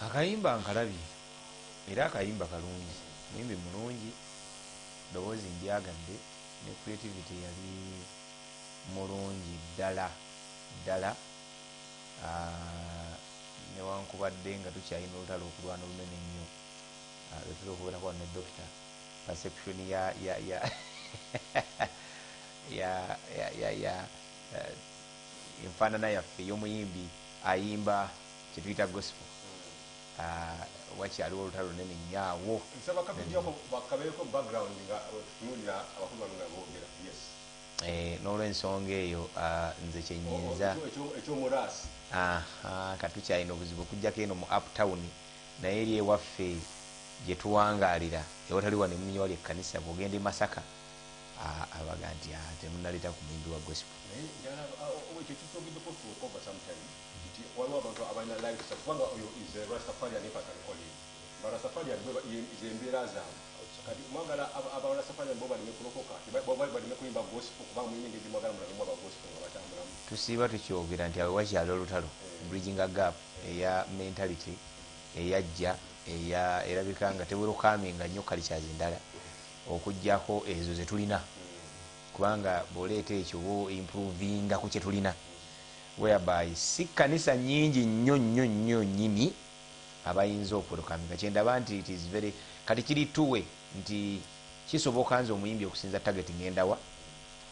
Akayimba nkalabye era akayimba kalungi, muyimbi mulungi, ddoboozi ndyagadde ne creativity yali mulungi ddala ddala. Newankubadde nga tukyalina olutalo okulwana olunene ennyo lwetula okubeerako ne dokita perception ya enfaanana yaffe ey'omuyimbi ayimba kyetuyita gospel. Wakyaliwo olutalo lunene nnyo awo. N'olw'ensonga eyo nze kyenyinza katukyalina obuzibu okujjako eno mu uptown naye eri ewaffe gye tuwangaalira ewatali wano emunyonyi wali ekkanisa bw'ogenda e Masaka abaga nti temunaleeta ku muyimbi wa gospel. Waliwo abantu abalina lifestyle kubanga oyo is a Rastafarian if I can call him. Rastafarian z'embeera zaabwe kati mwagala Rastafarian bo balime kulokoka balime kuyimba gospel kubanga muyimbi engeri mwagala mulabimu aba gospel nga batambulamu. Tusiiba tukyogera nti awo wakyali olutalo bridging a gap eya mentality eyajja erabika nga tewerokaminga nnyo cultures endala okuggyako ezo ze tulina kubanga bw'oleeta ekyo bo improvinga ku kye tulina whereby si kanisa nyingi nnyo nnyini abayinza okwerokaminga. Kyendaba nti it is very kati kiri tuwe nti kisoboka nze omuyimbi okusinza target ngendawa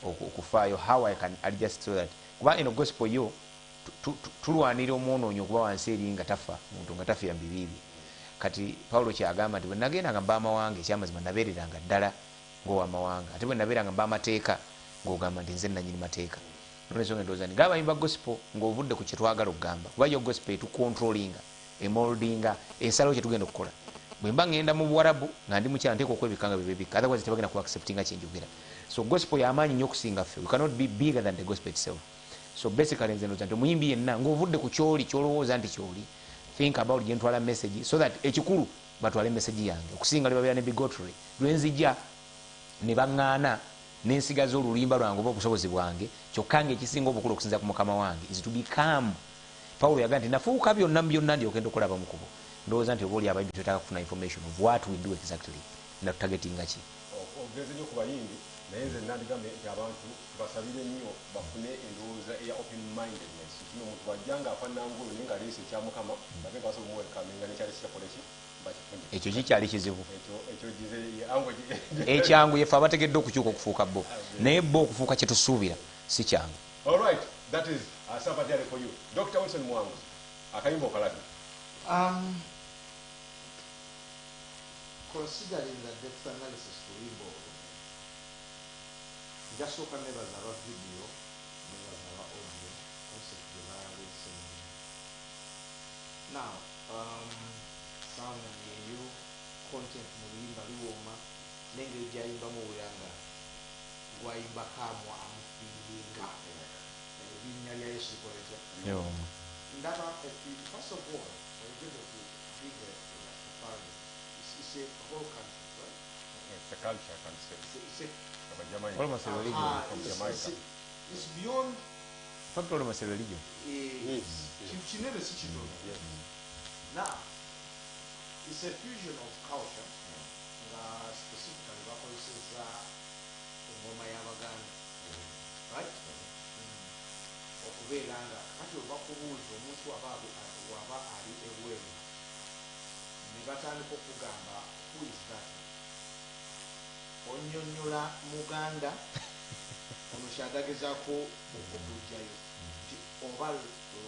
okufaayo how I can adjust so that kuba eno gospel yo tulwanira omwonoonyi okuba wansi eri nga tafa muntu nga tafira mu bibibi. Kati Pawulo kyagamba nti bwe nagendanga mba amawanga ekyamazima nabeereranga ddala ng'owamawanga ate bwe nabeeranga mba amateeka ng'ogamba nti nze nanyini mateeka. Nolwensonga ndowooza nti ng'abayimba gospel ng'ovudde ku kye twagala okugamba kuba yo gospel etukontrolinga emoldinga ensalawo kye tugenda okukola. Bwe mba ngenda mu Buwarabu nga ndi mukyala nteeka okwebikanga bibebika otherwise tebagenda ku acceptinga kye njogera. So gospel y'amaanyi nnyo okusinga ffe. We cannot be bigger than the gospel itself. So basically nze ndowooza nti omuyimbi yenna ng'ovudde ku kyoli kyolowooza nti kyoli think about gye ntwala message so that ekikulu batwale message yange okusinga lwe babeera ne bigotry lwenzijja ne baŋŋaana n'ensigaza olulimba lwange oba obusobozi bwange kyokka ng'ekisinga obukulu okusinza ku mukama wange is to become. Pawulo yagaa nti nafuuka byonna mu byonna ndyokenda okulaba mu kubo. Ndowooza nti oba oli abayimbi twetaaga kufuna information of what we do exactly na tutagatinga ki. Ogeze nnyo ku bayimbi naye nze nandigambye nti abantu basabire nnyo bafune endowooza eya open mindedness. Kino omuntu wajja ng'afaananguyo naye ng'aleese ekya mukama babe nga basobola omuwekaminga nekyali kyakoleki ekyo kikyali kizibu. Ekyangu yefe abategedde okukyuka okufuuka bo naye bo okufuuka kye tusuubira si kyangu. Alright, that is Sabatari for you. Dr. Wilson Mwangu, akayimba okalabye. Considering the depth analysis to Rimbo, just open never have a video, never have audio, concept the Wilson. Now, sound you content Murimba Luoma, Nengi Jaimba Muranga, Waimba Kamwa, Amfilinga, Vinaya Shikoja. First of all, when you go to bigger it's a whole country, right? It's a culture, I can say. Almost a religion from Jamaica. It's beyond. Not almost a religion. Yes. Now, it's a fusion of culture, specifically right? Okubeeranga kati obakubuuza omuntu waba ali ebweru ne batandika okugamba who is that onnyonnyola muganda ono kyagagezaako okujjayo nti oba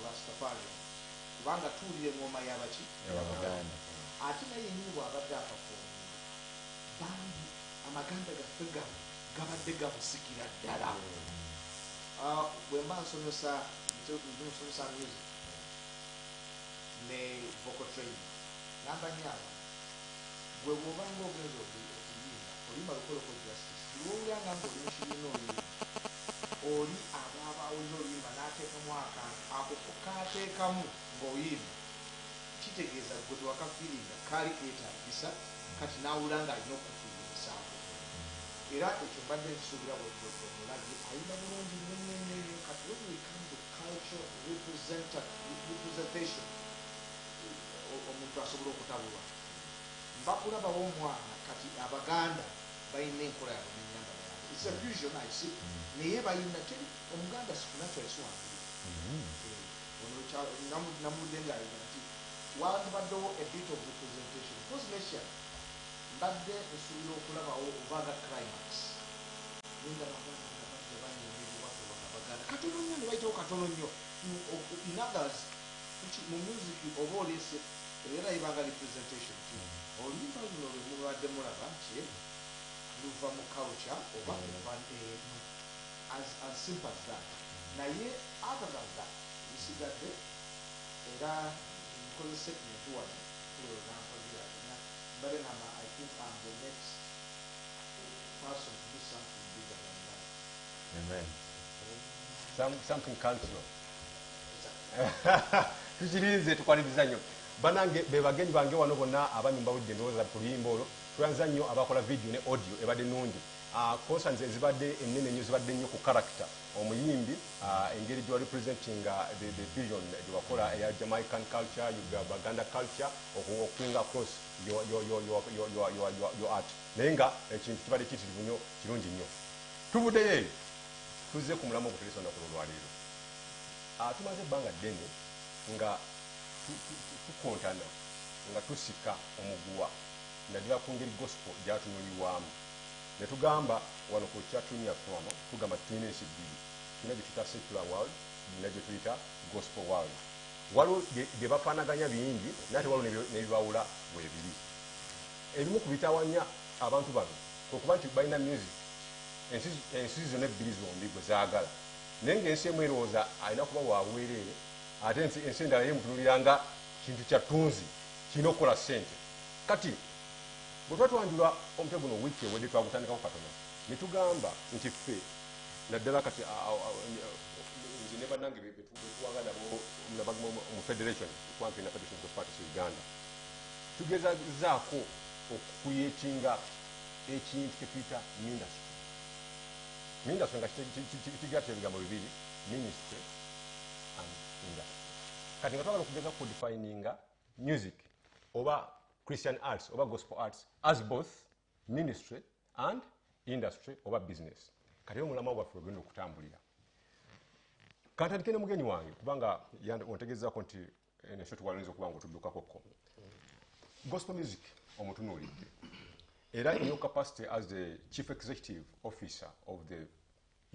Rastafari kubanga tuwulira engoma y'abaki Abaganda ate naye yennyini bw'abadde akafuumu bambi amaganda gaffe gano gabadde gamusikira ddala. Bwe mba nsomesa music ne vocal training namba nyama gwe bw'obanga ogenza okuyimba olimba lukoleko justice lwowulanga nga oli mukibiina oyimba oli aba awulira oluyimba n'ateekamu akantu ako kaateekamu ng'oyimba kitegeeza gwe tewakafiiringa kaali keetaagisa kati n'awulira nga alina okufiirizaako era ekyo mbadde nsuubira bwemulabye ayina bulungi nnyo kati when we come to cultural representation omuntu asobola okutabulwa mbakulabawo omwana kati abaganda balina enkola yabo nenyambala yabo it's a fusion I see naye balina teri omuganda naturally siwambire namudde ngaalina nti wandibaddewo a bit of representation because nation mbadde nsuubira okulabawo ovaga climax ninga baganda banyenyeriwatu abaganda katono nnyo ne bayitawo katono nnyo in others mu music oba olese era ibanga representation ti oluyimba luno lwe mubadde mulaba nti luva mu culture oba luva as simple as that naye other than that bisigadde era nkozesa ekintu wano kulolonampogira mbale ngamba I think I'm the next person to do something bigger than that. Amen. Something cultural. Tukirize tukwaliriza nnyo banange bebagenyi bange wano bonna abanyumba wudde ndowooza ku luyimba olwo twanza nnyo abakola video ne audio ebadde nungi concerns ezibadde ennene nnyo zibadde nnyo ku character omuyimbi engeri gye representing the vision gye wakola eya Jamaican culture Baganda culture okuwinga across your art naye nga ekintu kibadde kitirivu nnyo kirungi nnyo tuvuddeyo eyo tuzze ku mulamu oguteresa olunaku lwaleero tumaze ebbanga ddene nga tukontana nga tusika omuguwa naddala ku ngeri gospel gyatunyuliwamu ne tugamba wano ku chatroom yaffe wano tugamba tulina ensi bbiri tulina gye tuyita secular world tulina gye tuyita gospel world waliwo bye bafaanaganya bingi naye tewaliwo nebibawula bwebiri ebimu ku bitawanya abantu bano okuba nti balina music ensi zonna ebbiri zombi gwe zaagala naye ng'ensi emu erowooza alina kuba wabwereere ate ensi endala yemutunuliranga kintu kya ttunzi kirina okukola ssente kati bwe tuba twanjula omutwe guno wiiki ewedde twagutandikako katono ne tugamba nti ffe naddala kati nze ne bannange betuwaga nabo mu federation twampi na federation of parties Uganda tugezazaako okuyetinga ekintu kyetuyita industry nga kigatta ebigambo bibiri ministry and industry kati nga twagala okugeza kudefininga music oba Christian arts oba gospel arts as both ministry and industry oba business kati omulama waffe ogenda okutambulira kantandike ne mugenyi wange kubanga ontegezaako nti nesho tuwalinza okuba nga otuddukakoko gospel music omutunuulidde era in your capacity as the chief executive officer of the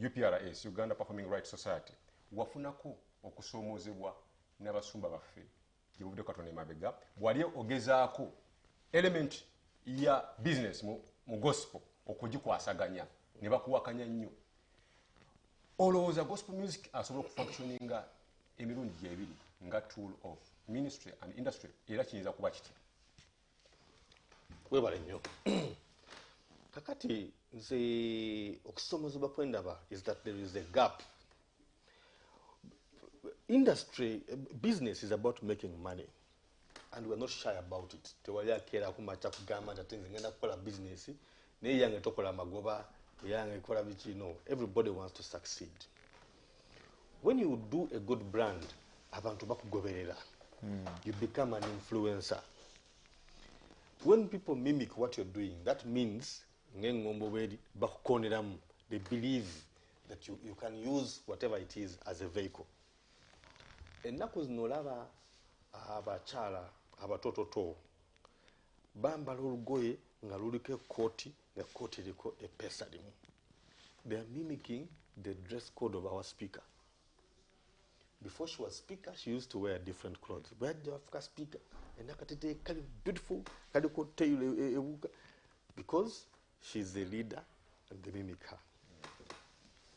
UPRS Uganda Performing Rights Society wafunako okusoomozebwa n'abasumba baffe gye buvudde Katonda emabega bwali ogezaako element ya business mu gospel okugikwasaganya ne bakuwakanya nnyo olowooza gospel music asobola okufunctioninga emirundi gyebiri nga tool of ministry and industry era kiyinza kuba kiti webale nnyo kakati nze okusoomozebwa kwendaba is that there is a gap. Industry, business is about making money and we're not shy about it. Tewali akeera kumacha kugamba nti nze ngenda kukola business naye yange tokola magoba yange kola biki. No, everybody wants to succeed. When you do a good brand abantu bakugoberera, you become an influencer. When people mimic what you're doing, that means they believe that you can use whatever it is as a vehicle. Ennaku zino olaba abakyala abatototo bambala olugoye nga luliko ekkooti ng'ekkooti eriko eppeesa limu. They are mimicking the dress code of our speaker. Before she was speaker, she used to wear different clothes. But Africa speaker, and nakatete kali beautiful, kali ko tail ewuka, because she's the leader and they mimic her.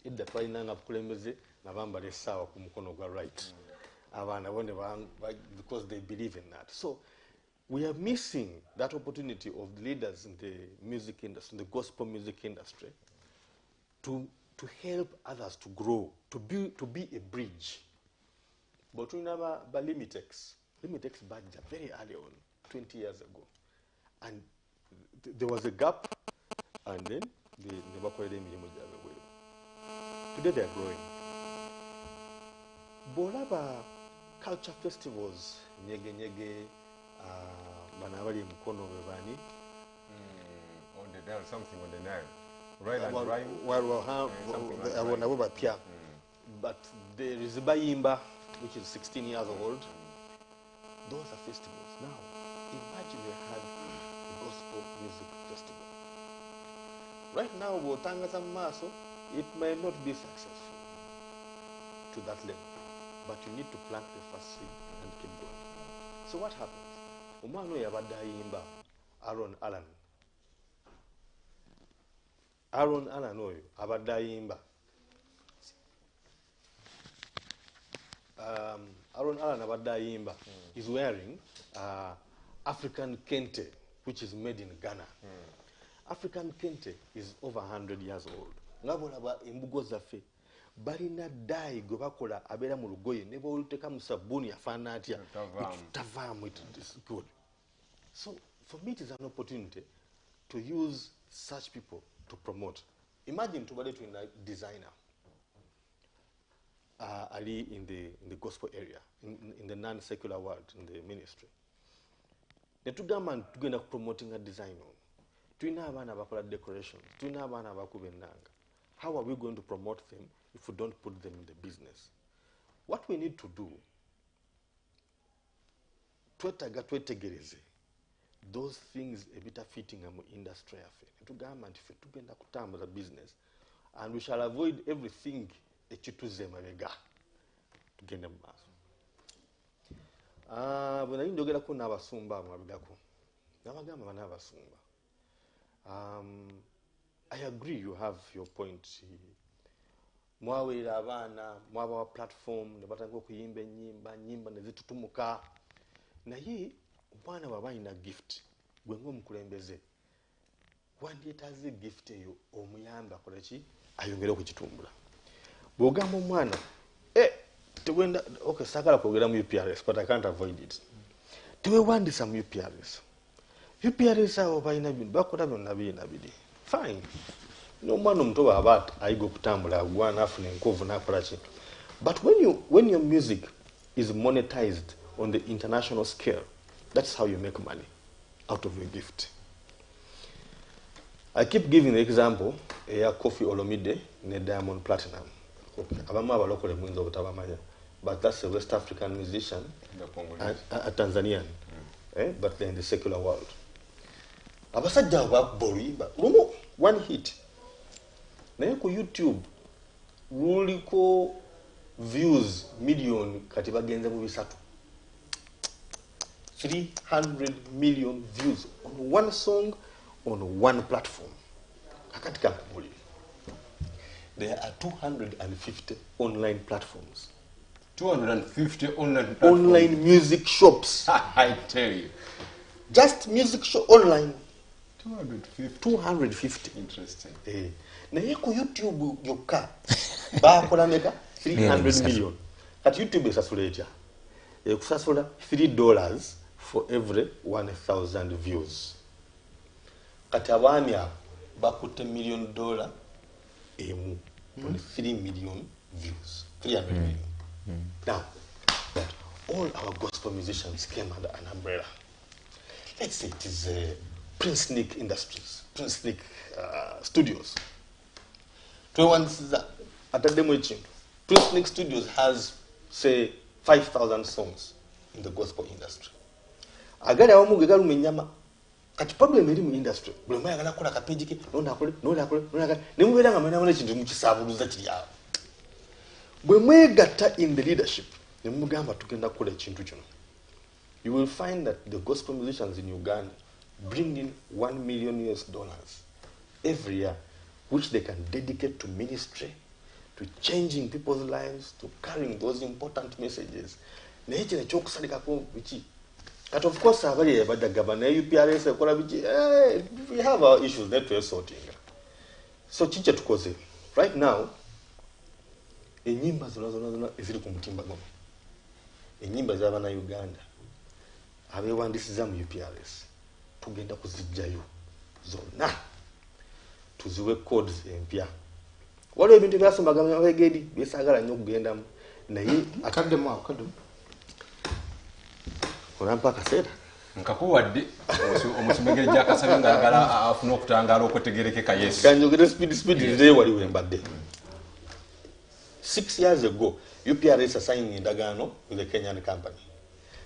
Idda twalinanga bukulembeze nabambala essaawa ku mukono gwa right. Abaana bone because they believe in that. So we are missing that opportunity of the leaders in the music industry, in the gospel music industry, to help others to grow, to be a bridge. But we never by Limitex badja very early on, 20 years ago. And there was a gap, and then ne bakolera emirimu gyabwe bweru. Today they are growing. Bw'olaba culture festivals nyege bano abali emukono bwe bani On the Nile, something on the Nile. Ride and rhyme. nabo bapya. But there is Bayimba, which is 16 years old. Those are festivals. Now, imagine we had a gospel music festival. Right now, Botangaza Maso, it may not be successful to that level, but you need to plant the first seed and keep going. So what happens? Umano yabadayimba Aaron Allen oyo abadayimba. Aaron Allen abadayimba is wearing African kente, which is made in Ghana. African kente is over 100 years old. Ngabolaba embugo zaffe balina dye gwe bakola abeera mu lugoye ne bw'oluteka mu sabbuuni afaana atya tavaamu. It is good. So for me it is an opportunity to use such people to promote. Imagine tubadde tulina designer ali in the gospel area, in the non-secular world, in the ministry. Netugamba tugenda promoting a design on. Tulina abaana abakola decorations, tulina abaana abakuba ennanga. How are we going to promote them if we don't put them in the business? What we need to do, twetegereze those things ebitafitting mu industry yaffe. Netugamba nti ffe tugenda kutambuza business and we shall avoid everything ekituze emabega tugende mu maaso. Bwe nali njogerako n'abasumba mwabigako nabagamba bana abasumba. I agree, you have your point. Mwaweera abaana mwabawa platform ne batandika okuyimba ennyimba ne zitutumuka. Naye omwana bw'aba alina gift gwe ng'omukulembeze wandyetaaze gift eyo omuyamba akola ki ayongere okukitumbula. Bw'ogamba omwana tewenda okay, saagala kwogera mu UPRS but I can't avoid it. Teweewandisa mu UPRS. UPRS awo balina bintu bakola byonna birina biri fine. N'omwana omuto bw'aba ayiga okutambula agwana afuna enkovu n'akola ki. But when your music is monetized on the international scale, that's how you make money out of your gift. I keep giving the example Kofi Olomide ne Diamond Platinum. Abamu abalokole mwinza obutabamanya, but that's a West African musician, a Tanzanian, but they're in the secular world. Abasajja bakuboluimba lumu one hit. Naye ku YouTube luliko views million kati bagenze mu bisatu. 300 million views on one song on one platform. Kakati kankubuli. There are 250 online platforms. 250 online platforms. Online music shops. I tell you. Just music shop online. 250. Interesting. Naye ku YouTube yokka bakola meka 300 million. At YouTube esasula etya? Kusasula $3 for every 1,000 views. Kati abaami abo bakutte $1 million emu on 3 million views. 300 million. Now, all our gospel musicians came under an umbrella. Let's say it is Prince Nick Industries, Prince Nick Studios. Prince Nick Studios has, say, 5,000 songs in the gospel industry. Agari awamu gegalume nyama. Kati problem eri mu industry. Buli mwe agala kola kapage ke, nonakole. Ne mubeera nga mwena ekintu mukisabuluza kiri awo. Bwe mwegatta in the leadership, ne mugamba tugenda kukola ekintu kino. You will find that the gospel musicians in Uganda bring in $1 million every year, which they can dedicate to ministry, to changing people's lives, to carrying those important messages. But of course, we have our issues that we're sorting. So, chicha tukoze. Right now, enyimba zona eziri ku mutimba goma. Enyimba z'abaana Uganda abeewandisiza mu UPRS tugenda kuzijjayo zonna tuziwe codes empya waliwo ebintu byasombaga abegedi byesagala nnyo okugendamu naye akaddemu olampa akaseera nkakuwadde omusumegere gyakasabye ngaagala afuna okutangaala okwetegerekeka yesu kanjogere speed nze waliwo embadde 6 years ago UPRS assigned endagaano with the Kenyan company.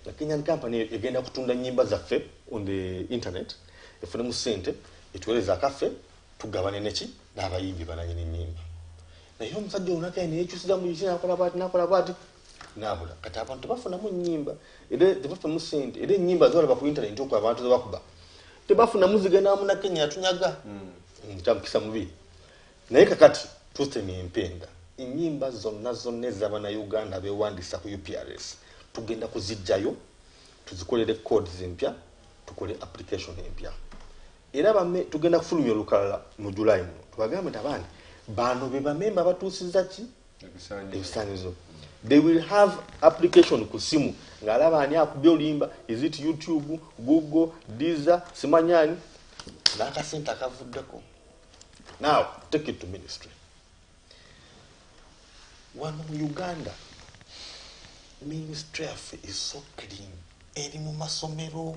The Kenyan company egenda kutunda nyimba zaffe on the internet efunemu sente etuweereza akaffe tugabane neki n'abayimbi bananyini nyimba naye omusajja onaka neyekyusiza mu kisi nakola bwati nabula kati abantu tebafunamu nyimba era tebafunamu sente era enyimba zolaba ku internet okuba abantu zebakuba tebafunamu zigenda mu na Kenya atunyaga kyamukisa mubi naye kakati tutemye empenda enyimba zonna ez'abana Uganda bewandiisa ku UPRS tugenda kuzijjayo tuzikolere codes empya tukole application empya era tugenda kufulumya olukalala mu July muno tubagambe nti abaani bano be bamemba batuusiza ki ebisaanyizo they will have application ku simu ng'alaba ani akubye olimba is it YouTube Google Deezer simanyani n'akasente akavuddeko now take it to ministry wano mu Uganda ministry is so clean eri mu masomero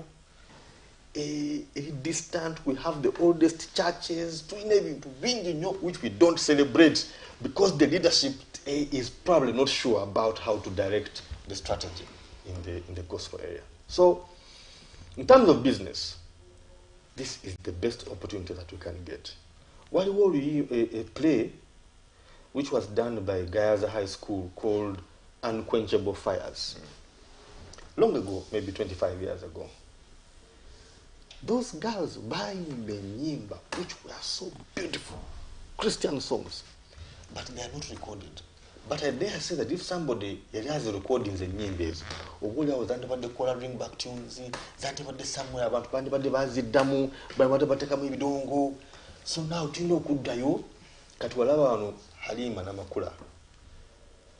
distant we have the oldest churches tulina ebintu bingi nnyo which we don't celebrate because the leadership is probably not sure about how to direct the strategy in the gospel area. So in terms of business, this is the best opportunity that we can get. While a play which was done by Gayaza High School called Unquenchable Fires. Long ago, maybe 25 years ago. Those girls buying the nyimba, which were so beautiful, Christian songs, but they are not recorded. But I dare say that if somebody has the recordings in nyimbas, or was under the coloring back tunes, that about the somewhere about Bandidamu, by whatever Takamidongo. So now, do you know Kudayo? Katwalava Halima Namakula.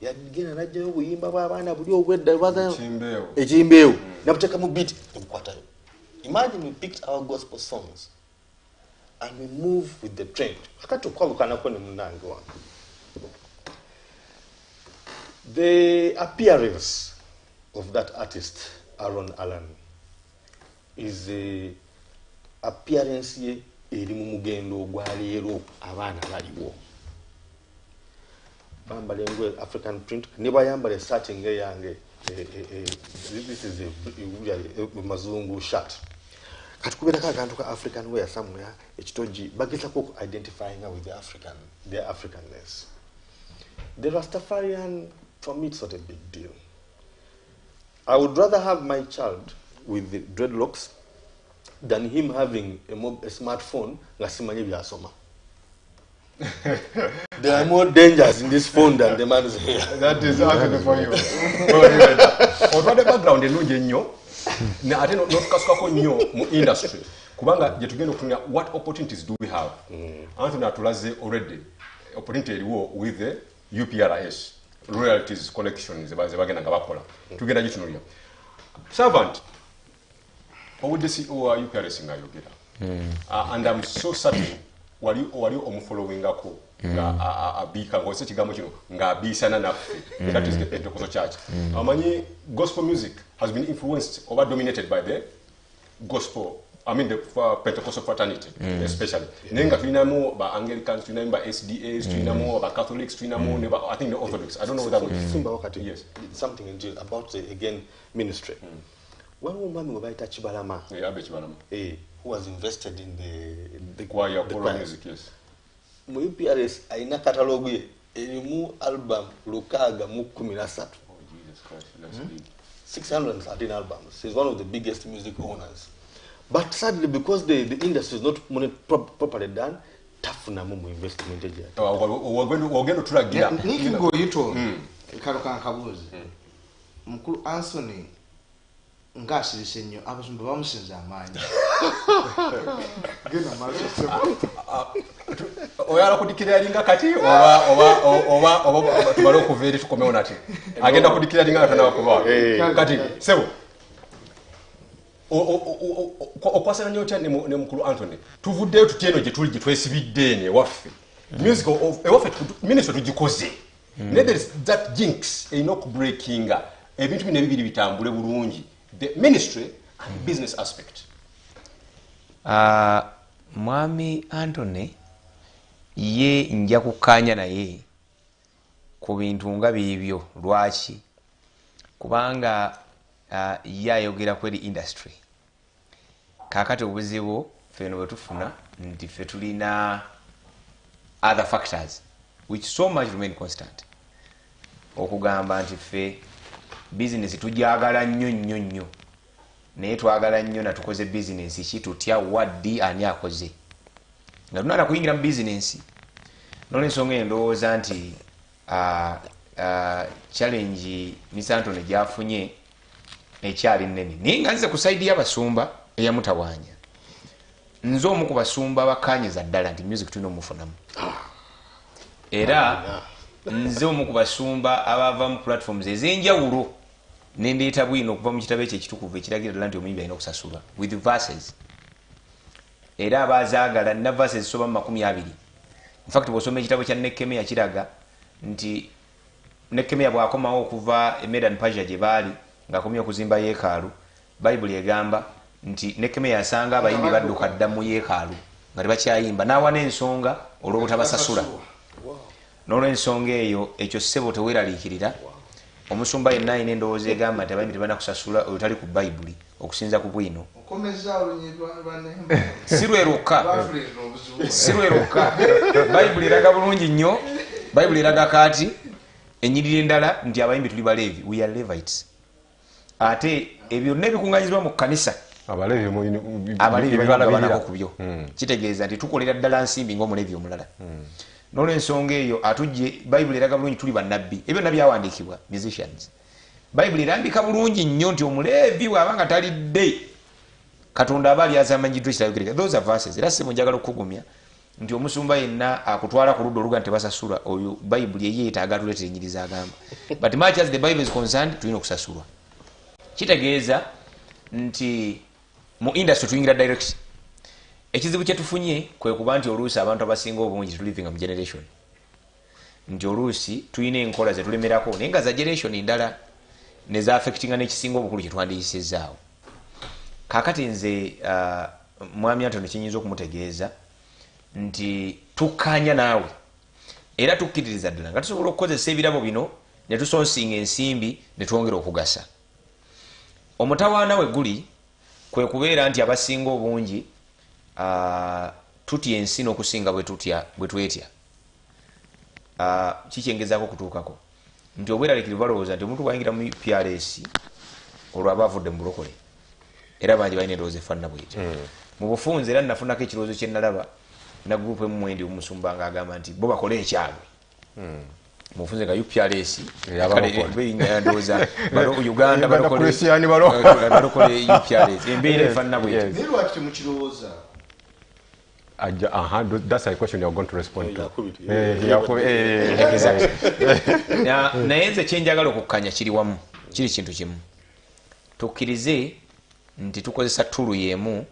Yagina Najo, Wimba, Bana, with the weather, a Jimbeo, Naptakamu beat in quarter. Imagine we picked our gospel songs and we move with the trend. The appearance of that artist, Aaron Allen, is a appearance erimumugendo gwalero abana baliwo. Bambalengwe African print niba yambale starting yange this is a mazungu shirt. Katukubera ka kantu ka African wear somewhere ekitoji bagisa ko identifying with their Africanness. The Rastafarian, for me, it's not a big deal. I would rather have my child with the dreadlocks than him having a smartphone. There are more dangers in this phone than the man's hair. That is actually for you. Or the background, no genyo. Na ate no kasuka nyo mu industry. Kubanga je tugenda okunya what opportunities do we have? Antu na tulaze already opportunity with the UPRS royalties collections bagenda nga bakola. Tugenda gitunuya. Servant owudde CEO wa UPRS nga yogera. And I'm so certain wali omufollowingako nga abika ngose kigambo kino nga abisana naffe. That is the Pentecostal church. Amanyi gospel music has been influenced or dominated by the gospel, I mean the Pentecostal fraternity, especially. Nenga tuinamo ba Anglicans, tuinamo ba SDAs, tuinamo ba Catholics, tuinamo I think the Orthodox. I don't know that. Yes. Something about again ministry. One woman who baita Chibalama. Yeah, Chibalama. Who was invested in the choir music, yes. Mu UPRS aina catalogue ye erimu album lukaga mu 13. Oh Jesus Christ, that's big. 613 albums. He's one of the biggest music owners. But sadly, because the industry is not properly done, tough na mu investment ejja. We're going to tulagira. Nikigo yito karuka kabuzi. Mukuru Anthony ngashirije nnyo abasumba bamusinza amaanyi. Gena macho oyala kudikira linga kati oba tubalo kuveri tukomeona ati agenda kudikira linga kana kuba kati sebo okwasana nnyo otya ne mukulu Anthony tuvuddeyo tutyeno gye tuli gye twesibidde eno ewaffe music ewaffe ministry tugikoze naye there is that jinx erina okubreakinga ebintu bino ebibiri bitambule bulungi the ministry and business aspect. Mwami Anthony ye nja kukkaanya naye ku bintu nga bibyo. Lwaki? Kubanga ye ayogera kweri industry. Kakati obuzibu feno bwe tufuna nti ffe tulina other factors which so much remain constant. Okugamba nti ffe business tujagala nnyo naye twagala nnyo na tukoze business ki tutya waddi ani akoze nga tunala kuyingira mu business n'olwensonga endowooza nti challenge Antony gyafunye ekyali nnene naye nga nze ku saidi y'abasumba eyamutawanya nze omu ku basumba bakanyiza ddala nti music tulina omufunamu era nze omu ku basumba abava mu platforms ez'enjawulo nendeeta bwino okuva mu kitabo ekyo ekitukuvu ekiragira ddala nti omuyimbi alina okusasulwa with verses era abazaagala nina verses zisoba mu 20. In fact bw'osoma ekitabo kya Nekemeya kiraga nti Nekemeya bw'akomawo okuva e Medan Persia gye baali ng'akomye okuzimba yeekaalu, Bayibuli egamba nti Nekemeya asanga abayimbi badduka dda mu yeekaalu nga tebakyayimba n'awa n'ensonga olw'obutabasasula. N'olw'ensonga eyo ekyo ssebo teweeraliikirira. Omusumba yenna alina endowooza egamba nti abayimbi tebalina kusasula oyo tali ku Bayibuli okusinza ku bwino. Si lwe lwokka Bayibuli eraga bulungi nnyo. Bayibuli eraga kaati ennyiriri endala nti abayimbi tuli Baleevi, we are Levites. Ate ebyo byonna ebikuŋŋanyizibwa mu kkanisa Abaleevi balagabanako ku byo. Kitegeeza nti tukolera ddala nsimbi ng'Omuleevi omulala. N'olw'ensonga eyo atujje Bayibuli eraga bulungi tuli bannabbi. Ebyo byonna byawandiikibwa musicians. Bayibuli erambika bulungi nnyo nti Omuleevi bw'aba nga talidde Katonda aba ali azamanyiddwa ekirayogereka. Those are verses. Era ssebo njagala okukugumya nti omusumba yenna akutwala ku ludda oluga nti tebasasula oyo Bayibuli eye yeetaaga atuleetera ennyiriza agamba. But much as the Bible is concerned tulina okusasulwa. Kitegeeza nti mu industry tuyingira direct. Ekizibu kye tufunye kwe kuba nti oluusi abantu abasinga obungi tulivinga mu generation. Nti oluusi tulina enkola ze tulemerako naye nga za generation endala ne za affectinga n'ekisinga obukulu kye twandiyisizaawo. Kaakati nze Mwami Anthony kinyinza okumutegeeza nti tukkaanya naawe era tukkiririza ddala nga tusobola okukozesa ebirabo bino ne tusonsinga ensimbi ne twongera okugasa. Omutawaana we guli kwe kubeera nti abasinga obungi tutya ensi n'okusinga bwe twetya. Kikyengezaako okutuukako nti obweraliikirivu balowooza nti omuntu bwayingira mu PRS olwo aba avudde mu bulokole era bangi balina endowooza efaanana bwetyo. Mu bufunze era nafunako ekirowoozo kye nalaba na gurupu emumwendi omusumba ng'agamba nti bo bakole ekyabwe. Mu bufunze nga UPRS ndowooza Uganda balokole UPRS embeera efaanana bwetyo. Naye lwaki temukirowooza? That's a question you're going to respond to. Naye nze kyenjagala okukkanya kiri wamu, kiri kintu kimu. Tukkirize nti tukozesa ttulu y'emu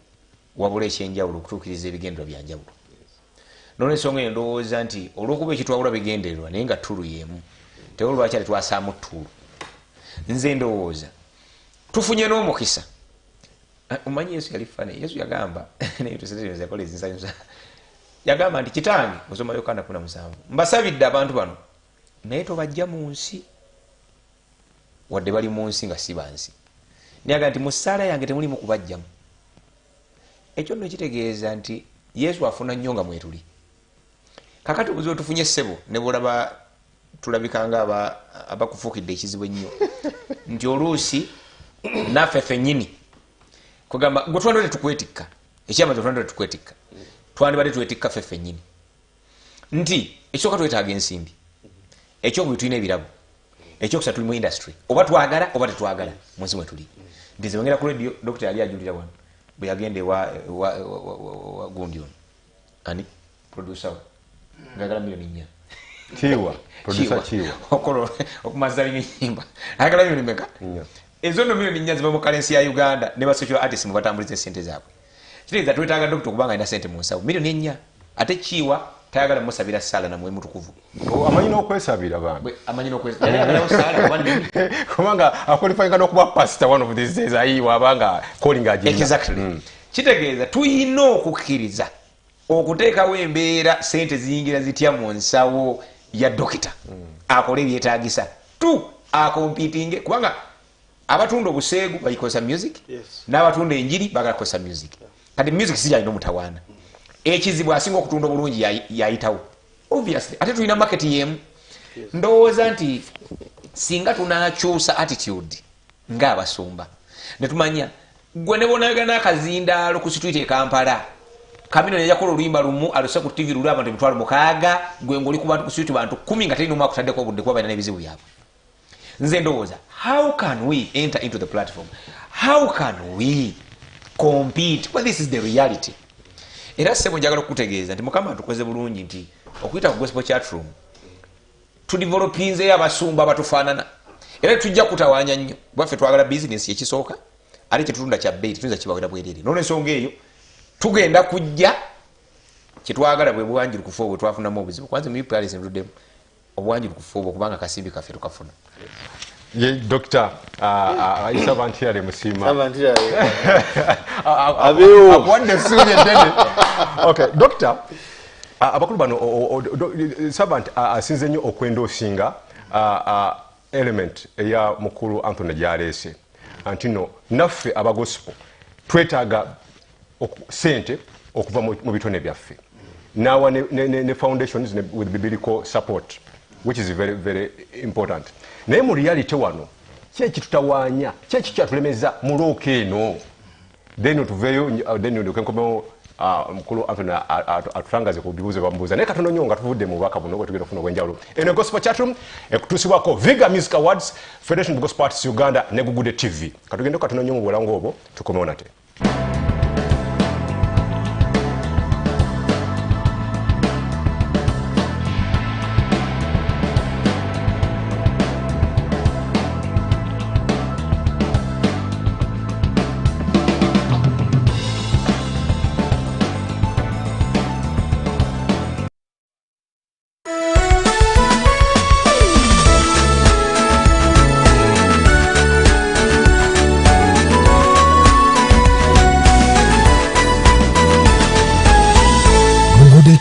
wabula ekyenjawulo okutuukiriza ebigendererwa byanjawulo. N'olwensonga eyo ndowooza nti olw'okuba ekitwawula bigendererwa naye nga ttulu y'emu tewo lwaki ate twasaamu ttulu. Nze ndowooza tufunye n'omukisa. Omanyi Yesu yali fane. Yesu yagamba naye tusetereza yakola ezinsanyusa. Yagamba nti kitange osoma Yokaana 17 mbasabidde abantu bano naye tobajja mu nsi wadde bali mu nsi nga si bansi. Naye nti mu ssaala yange temulimu kubajjamu. Ekyo nno kitegeeza nti Yesu afuna nnyo nga mwetuli. Kakati obuzibu tufunye ssebo ne bwolaba tulabikanga abakufuukidde ekizibu ennyo nti oluusi naffe ffennyini kugamba gwe twandibadde tukwetikka ekyamaze twandibadde tukwetikka twandibadde twetikka ffe ffennyini nti ekisooka twetaaga ensimbi, ekyokubiri tulina ebirabo, ekyokusatu tuli mu industry oba twagala oba tetwagala mu nsi mwe tuli. Nti nze wengera ku radio Dr. yali ajulira wano bwe yagenda wa gundi ono ani producer ngagala milioni 4 Chiwa producer Chiwa okolo okumazali n'ennyimba agala milioni meka ezo no million nnya ziva mu currency ya Uganda ne ba social artists mu batambulize sente zaabwe kitegeeza twetaaga dokita kubanga ina sente mu nsawo million ennya ate kiwa tayagala musabira sala na mwe mutukuvu amanyi n'okwesabira bantu amanyi n'okwesabira sala wandi kubanga akwalifyinga n'okuba pastor one of these days ayiwa abanga calling agenda exactly kitegeeza tuyina okukkiriza okuteekawo embeera sente ziyingira zitya mu nsawo ya dokita akole ebyetaagisa akompitinge kubanga abatunda obuseegu bayikosa music n'abatunda enjiri bagala kukosa music kati music sijalina omutawaana ekizibu asinga okutunda obulungi yayitawo obviously ate tulina market yemu ndowooza nti singa tunakyusa attitude ng'abasumba netumanya gwe ne bonaga n'akazindaalo ku situiti e Kampala Kamino yakola oluyimba lumu alose ku TV lulu abantu emitwalo mukaaga gwe ngoli ku bantu ku situiti bantu 10 nga talina omwaka kutaddeko obudde kuba balina n'ebizibu byabwe nze ndowooza how can we enter into the platform how can we compete well this is the reality era sebo njagala okutegeeza nti mukama tukoze bulungi nti okuyita ku gospel chatroom tudevelopinze abasumba abatufaanana era tujja kutawaanya nnyo baffe twagala business ekisooka ate kyetutunda kya bbeeyi tuyinza kibawera bwerere n'olwensonga eyo tugenda kujja kyetwagala bwe buwanjurukufu obwo twafunamu obuzibu kwanza mu UPRS ntuddemu obuwanjurukufu obwo kubanga kasimbi kaffe tukafuna ye doctor ayisa bantiyale musima akwande suye dene okay doctor abakulu bano servant asinze nnyo okwenda osinga element eya mukulu Anthony gyalese anti no naffe abagospel twetaaga sente okuva mu bitone byaffe nawa ne foundations with biblical support which is very very important naye mu reality wano kyeki tutawaanya kyeki kyatulemeza mu looka eno then tuveyo then ndokenkomeo mukulu Anthony atutangaze ku bibuuzo bamubuuza naye katono nnyo nga tuvudde mu bubaka buno bwe tugenda okufuna obwenjawulo eno gospel chatroom ekutuusibwako Viga Music Awards Federation of Gospel Artists Uganda ne Gugude TV katugende katono nnyo mu bwolango obwo tukomewo nate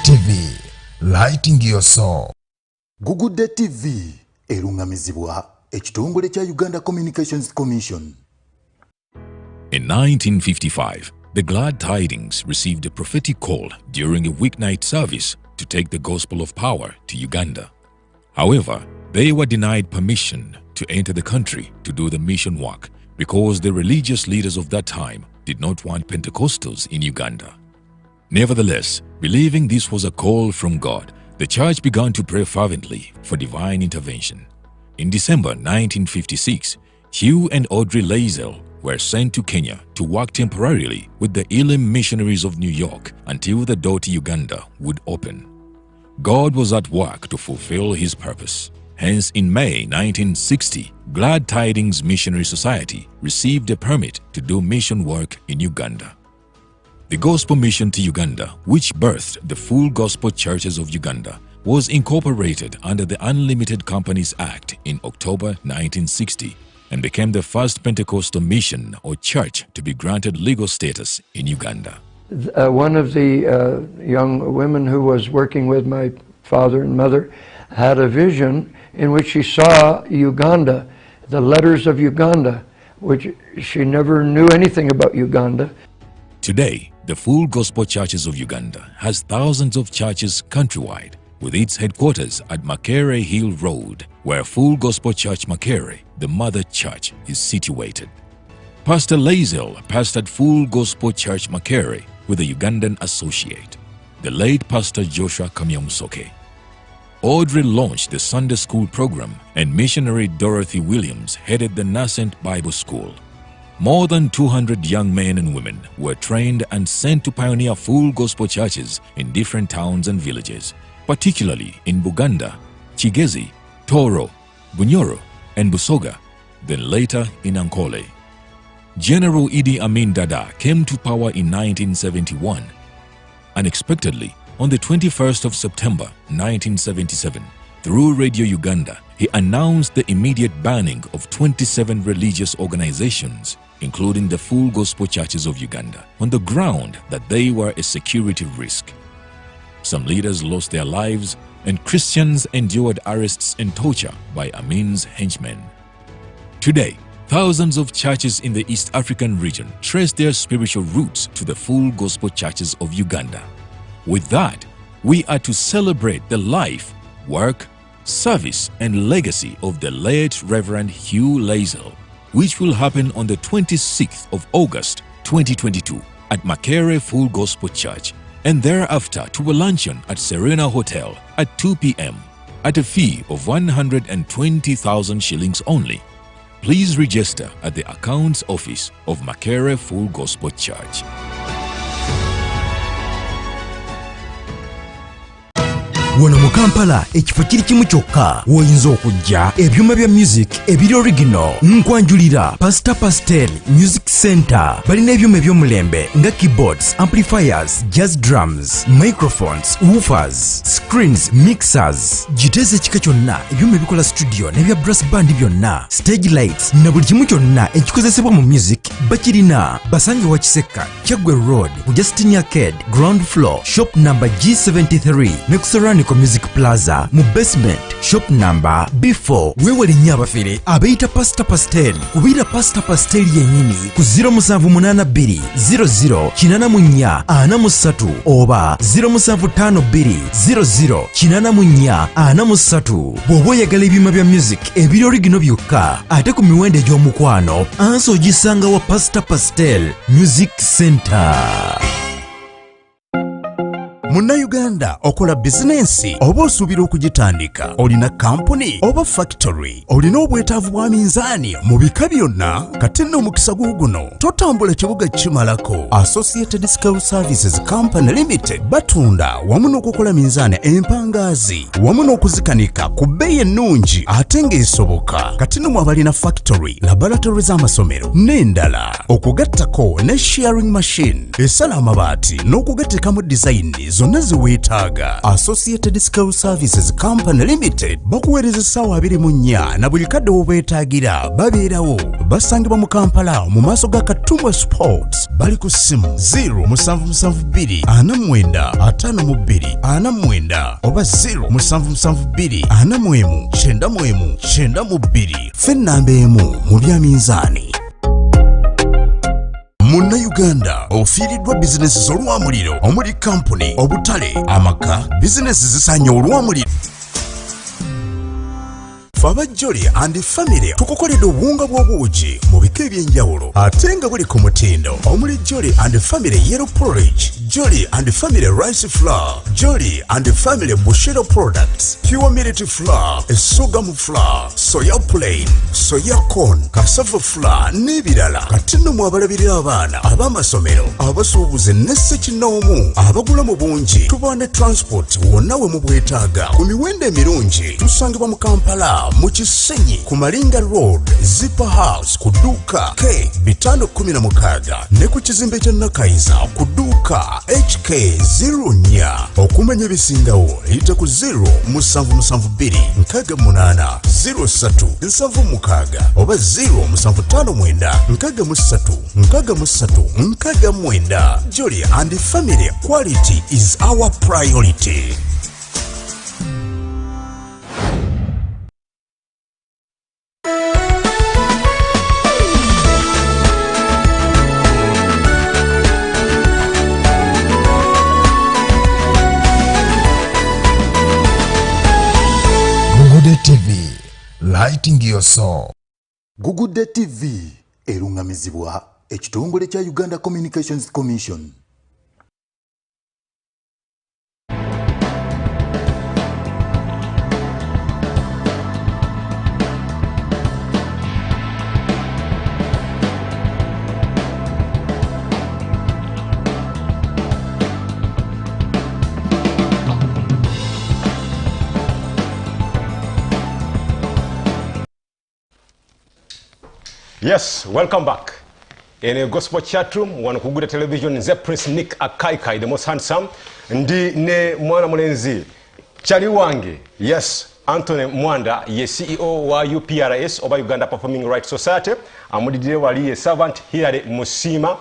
TV, lighting your soul. Gugude TV, erungamizibwa ekitongole kya Uganda Communications Commission. In 1955, the Glad Tidings received a prophetic call during a weeknight service to take the gospel of power to Uganda. However, they were denied permission to enter the country to do the mission work because the religious leaders of that time did not want Pentecostals in Uganda. Nevertheless, believing this was a call from God, the church began to pray fervently for divine intervention. In December 1956, Hugh and Audrey Lazel were sent to Kenya to work temporarily with the Elim missionaries of New York until the door to Uganda would open. God was at work to fulfill his purpose. Hence, in May 1960, Glad Tidings Missionary Society received a permit to do mission work in Uganda. The Gospel Mission to Uganda, which birthed the Full Gospel Churches of Uganda, was incorporated under the Unlimited Companies Act in October 1960 and became the first Pentecostal mission or church to be granted legal status in Uganda. One of the young women who was working with my father and mother had a vision in which she saw Uganda, the letters of Uganda, which she never knew anything about Uganda. Today, the Full Gospel Churches of Uganda has thousands of churches countrywide, with its headquarters at Makerere Hill Road, where Full Gospel Church Makerere, the mother church, is situated. Pastor Lazel pastored Full Gospel Church Makerere with a Ugandan associate, the late Pastor Joshua Kamyamusoke. Audrey launched the Sunday school program, and missionary Dorothy Williams headed the nascent Bible school. More than 200 young men and women were trained and sent to pioneer Full Gospel churches in different towns and villages, particularly in Buganda, Kigezi, Toro, Bunyoro, and Busoga, then later in Ankole. General Idi Amin Dada came to power in 1971. Unexpectedly, on the 21st of September 1977, through Radio Uganda, he announced the immediate banning of 27 religious organizations, including the Full Gospel Churches of Uganda, on the ground that they were a security risk. Some leaders lost their lives, and Christians endured arrests and torture by Amin's henchmen. Today, thousands of churches in the East African region trace their spiritual roots to the Full Gospel Churches of Uganda. With that, we are to celebrate the life, work, service, and legacy of the late Reverend Hugh Lazel, which will happen on the 26th of August 2022 at Makere Full Gospel Church, and thereafter to a luncheon at Serena Hotel at 2 p.m. at a fee of 120,000 shillings only. Please register at the accounts office of Makere Full Gospel Church. wano mu Kampala ekifo kiri kimu kyokka woyinza okujja ebyuma bya music ebiri original nkwanjulira Pastor Pastel Music Center balina ebyuma eby'omulembe nga keyboards, amplifiers, jazz drums, microphones, woofers, screens, mixers, giteze ekika kyonna ebyuma ebikola studio n'ebya brass band byonna, stage lights na buli kimu kyonna ekikozesebwa mu music bakirina. Basange wa Kiseka, Kyagwe Road, Justin Arcade, ground floor, shop number G73 ne ku Music Plaza mu basement, shop number B4. Wewale nnyo abafere abayita Pastor Pastel kubira Pastor Pastel yennyini ku 0782 00 84 43 oba 0752 00 84 43. bw'oba oyagala ebyuma bya music ebiri original byokka ate ku miwendo egy'omukwano ansi ogisanga wa Pastor Pastel Music Center. Munnayuganda okola bizinensi oba osuubira okugitandika, olina kampuni oba factory, olina obwetaavu bwa minzaani mu bika byonna, kati nno omukisa guguno totambula kibuga kimalako. Associated Scale Services Company Limited batunda wamu n'okukola minzaani empangaazi wamu n'okuzikanika ku bbeeyi ennungi ate ng'esoboka. Kati nno abalina factory, laboratory z'amasomero n'endala, okugattako ne sharing machine esala amabaati n'okugattekamu design zonna ziweetaaga. Associated Scale Services Company Limited bakuweereza essaawa 24 na buli kadde w'obeetaagira babeerawo. Basangibwa mu Kampala mu maaso ga Katumba Sports. Bali ku ssimu 0772 49 52 49 oba 0772 41 91 92. Ffe nnamba emu mu bya minzaani. Munnayuganda ofiiriddwa bizinesi z'olwamuliro omuli kampuni, obutale, amaka, bizinesi zisaanye olwamuliro. Faba Jolly and Family tukukoledde obuwunga bw'obuugi mu bika eby'enjawulo ate nga buli ku mutindo omuli Jolly and Family Yellow Porridge, Jolly and Family Rice Flour, Jolly and Family Bushero Products, Pure Millet Flour, Sorghum Flour, Soya Plain, Soya Corn, Cassava Flour n'ebirala. Kati nno mwabalabirira abaana ab'amasomero, abasuubuzi ne ssekinnoomu abagula mu bungi. Tuba ne transport wonna we mu bwetaaga ku miwendo emirungi. Tusangibwa mu Kampala mu Kisenyi ku Malinga Road, Zipper House ku dduuka K516 ne ku kizimbe kya Nakayiza ku dduuka HK04. Okumanya ebisingawo yita ku 0772 68 0376 oba 0759 63 69. Jolly and Family, quality is our priority. TV, lighting your soul. Gugudde TV erungamizibwa ekitongole kya Uganda Communications Commission. Yes, welcome back. In a gospel chat room, one kuguda television, the Prince Nick Akaikai, the most handsome. Ndi ne mwana mulenzi. Chali wange, yes, Anthony Mwanda, ye CEO wa UPRS, oba Uganda Performing Rights Society. Amudidire wali ye servant here Musima,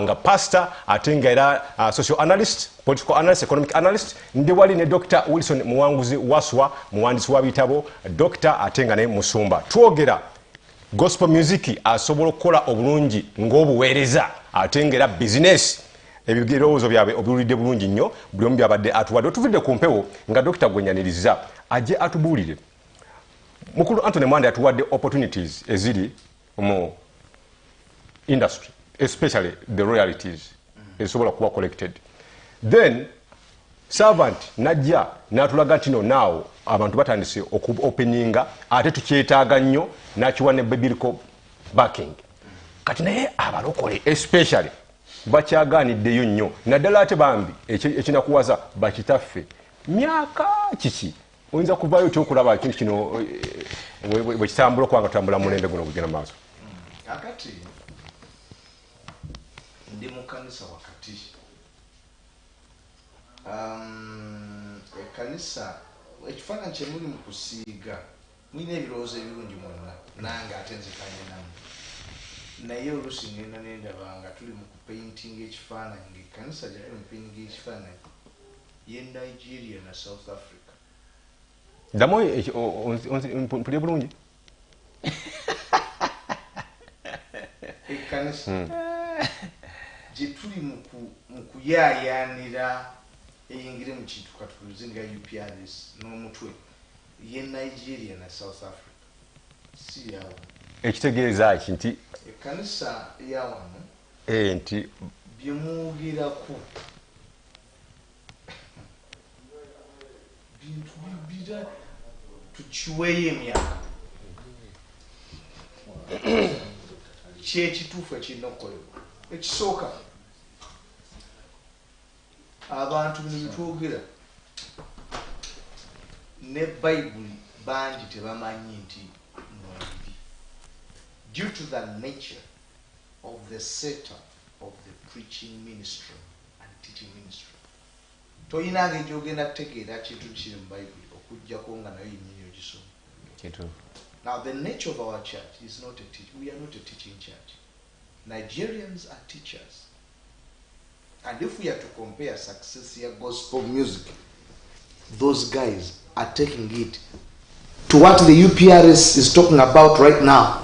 nga pastor, atenga era social analyst, political analyst, economic analyst. Ndi wali ne Dr. Wilson Muwanguzi Waswa, muwandisi wa bitabo, Dr. atenga ne Musumba. Tuogera gospel music asobola okukola obulungi ng'obuweereza atengera business ebirowoozo byabwe obiwulidde bulungi nnyo buli omu byabadde atuwadde otuvudde ku mpewo nga dokita gwenyaniriza ajje atubuulire mukulu Anthony Mwanda atuwadde opportunities eziri mu industry especially the royalties ezisobola kuba collected then servant najja n'atulaga nti no now abantu batandise okuopeninga ate tukyetaaga nnyo n'akiwa ne biblical backing kati naye abalokole especially bakyagaaniddeyo nnyo naddala ate bambi ekinakuwaza bakitaffe myaka kiki oyinza kuvaayo kyokulaba ekintu kino bwe kitambula okubanga tutambula mulembe guno gugenda maaso akati ndi mu kanisa wakati ekanisa ekifaananyi kye muli mu kusiiga mulina ebirowoozo ebirungi mwonna nange ate nzikanye namu naye oluusi ngenda nendaba nga tuli mu kupaintinga ekifaananyi ngaekanisa gyali mu paintinga ekifaananyi ye Nigeria na South Africa ddamu mpulye bulungi ekanisa gye tuli mu kuyaayaanira eyingire mu kintu katukulize nga UPRS n'omutwe ye Nigeria na South Africa si yawo ekitegeeza ki nti ekanisa yawano nti byemwogeraku bintu bibira tukiweeyo emyaka kyekituufu ekirina okukolebwa ekisooka abantu bino bitwogera ne bayibuli bangi tebamanyi nti mwebiri due to the nature of the setup of the preaching ministry and teaching ministry toyinanga egyogenda kutegeera kintu kiri mu bayibuli okujjako nga nayo yinyini ogisoma. Now the nature of our church is not we are not a teaching church. Nigerians are teachers. And if we are to compare success here gospel music, those guys are taking it to what the UPRS is talking about right now.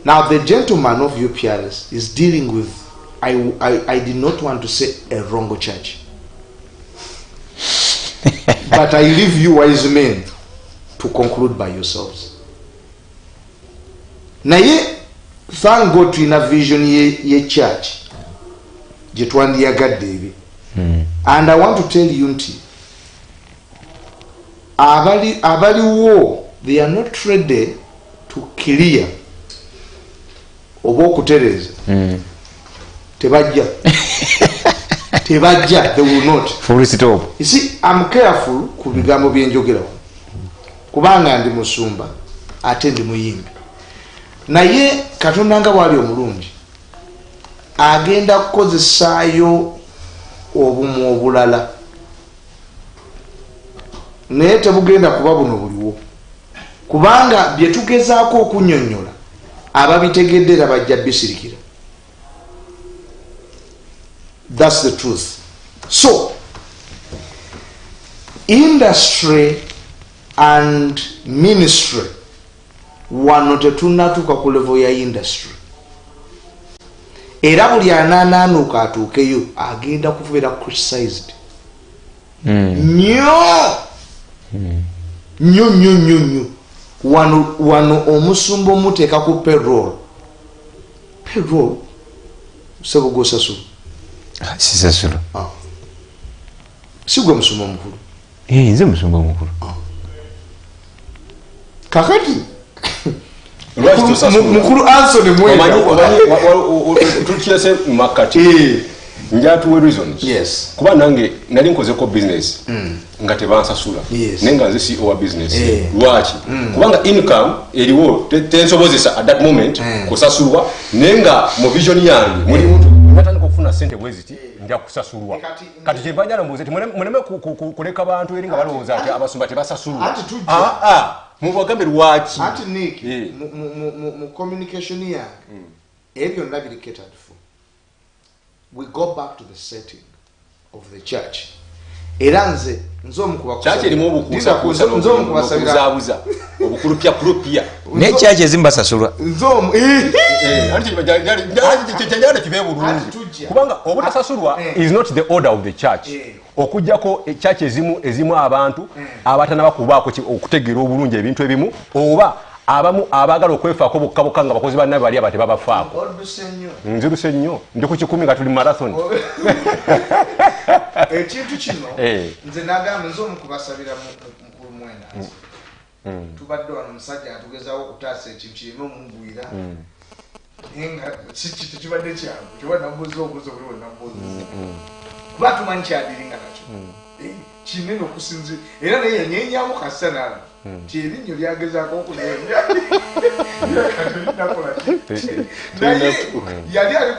Now the gentleman of UPRS is dealing with, I did not want to say a wrong church. But I leave you wise men to conclude by yourselves. Naye, thank God to ina vision ye church. Jetwandiyagadde. And I want to tell you nti abaliwo they are not ready to clear oba okutereza tebajja tebajja they will not full stop. You see, I'm careful ku bigambo byenjogerawo kubanga ndi musumba ate ndi muyimbi naye Katonda nga bwali omulungi agenda kukozesaayo obumu obulala naye tebugenda kuba buno buliwo kubanga bye tugezaako okunnyonnyola ababitegedde era bajja bisirikira. That's the truth. So industry and ministry wano tetunnatuuka ku level ya industry era buli anaanaanuuka atuukeyo agenda kubeera criticized nnyo nnyo wano omusumba omuteeka ku payroll sebo gosasula sisasula sigwe musumba omukulu nze musumba omukulu kakati mukulu Anthony Mwenda tukiyese makati njatuwe reasons. Yes. Kuba nange nali nkozeko business nga tebansasula. Yes. Nenga nze CEO wa business. Lwaki? Kubanga income eriwo tensobozesa at that moment kusasulwa nenga mu vision yange muli muntu natandika okufuna sente bweziti nja kusasulwa. Kati kyembanja mbuze ti muneme kuleka abantu eri nga balowooza ati abasumba tebasasulwa. Mubagambe lwaki? Ati Nick mu communication yange ebyo ndabiri catered for. We go back to the setting of the church. Era nze church erimu obukuusabuza obukulupya ne church ezimbasasulwa kyajagala kibe bulungi kubanga obutasasulwa is not the order of the church. Okujjako church ezimu abantu abatanaba kubaako okutegeera obulungi ebintu ebimu oba abamu abagala okwefaako bokka nga bakozi bannabe bali abate babafaako. Nziruse nnyo ndi ku 10 nga tuli marathon. Ekintu kino nze nagamba nze omukubasabira mukulu Mwenazi tubadde wano omusajja atugezaawo okutaasa ekintu kireme omugwira nga tekibadde kyangu tebanambuuza obuuzo buli wenambuuza kuba tumanyi kyadiringa nakyo kinene okusinzira era naye yanyenyamu kasana ti erinnyo lyagezaako okuneenya naye yali ali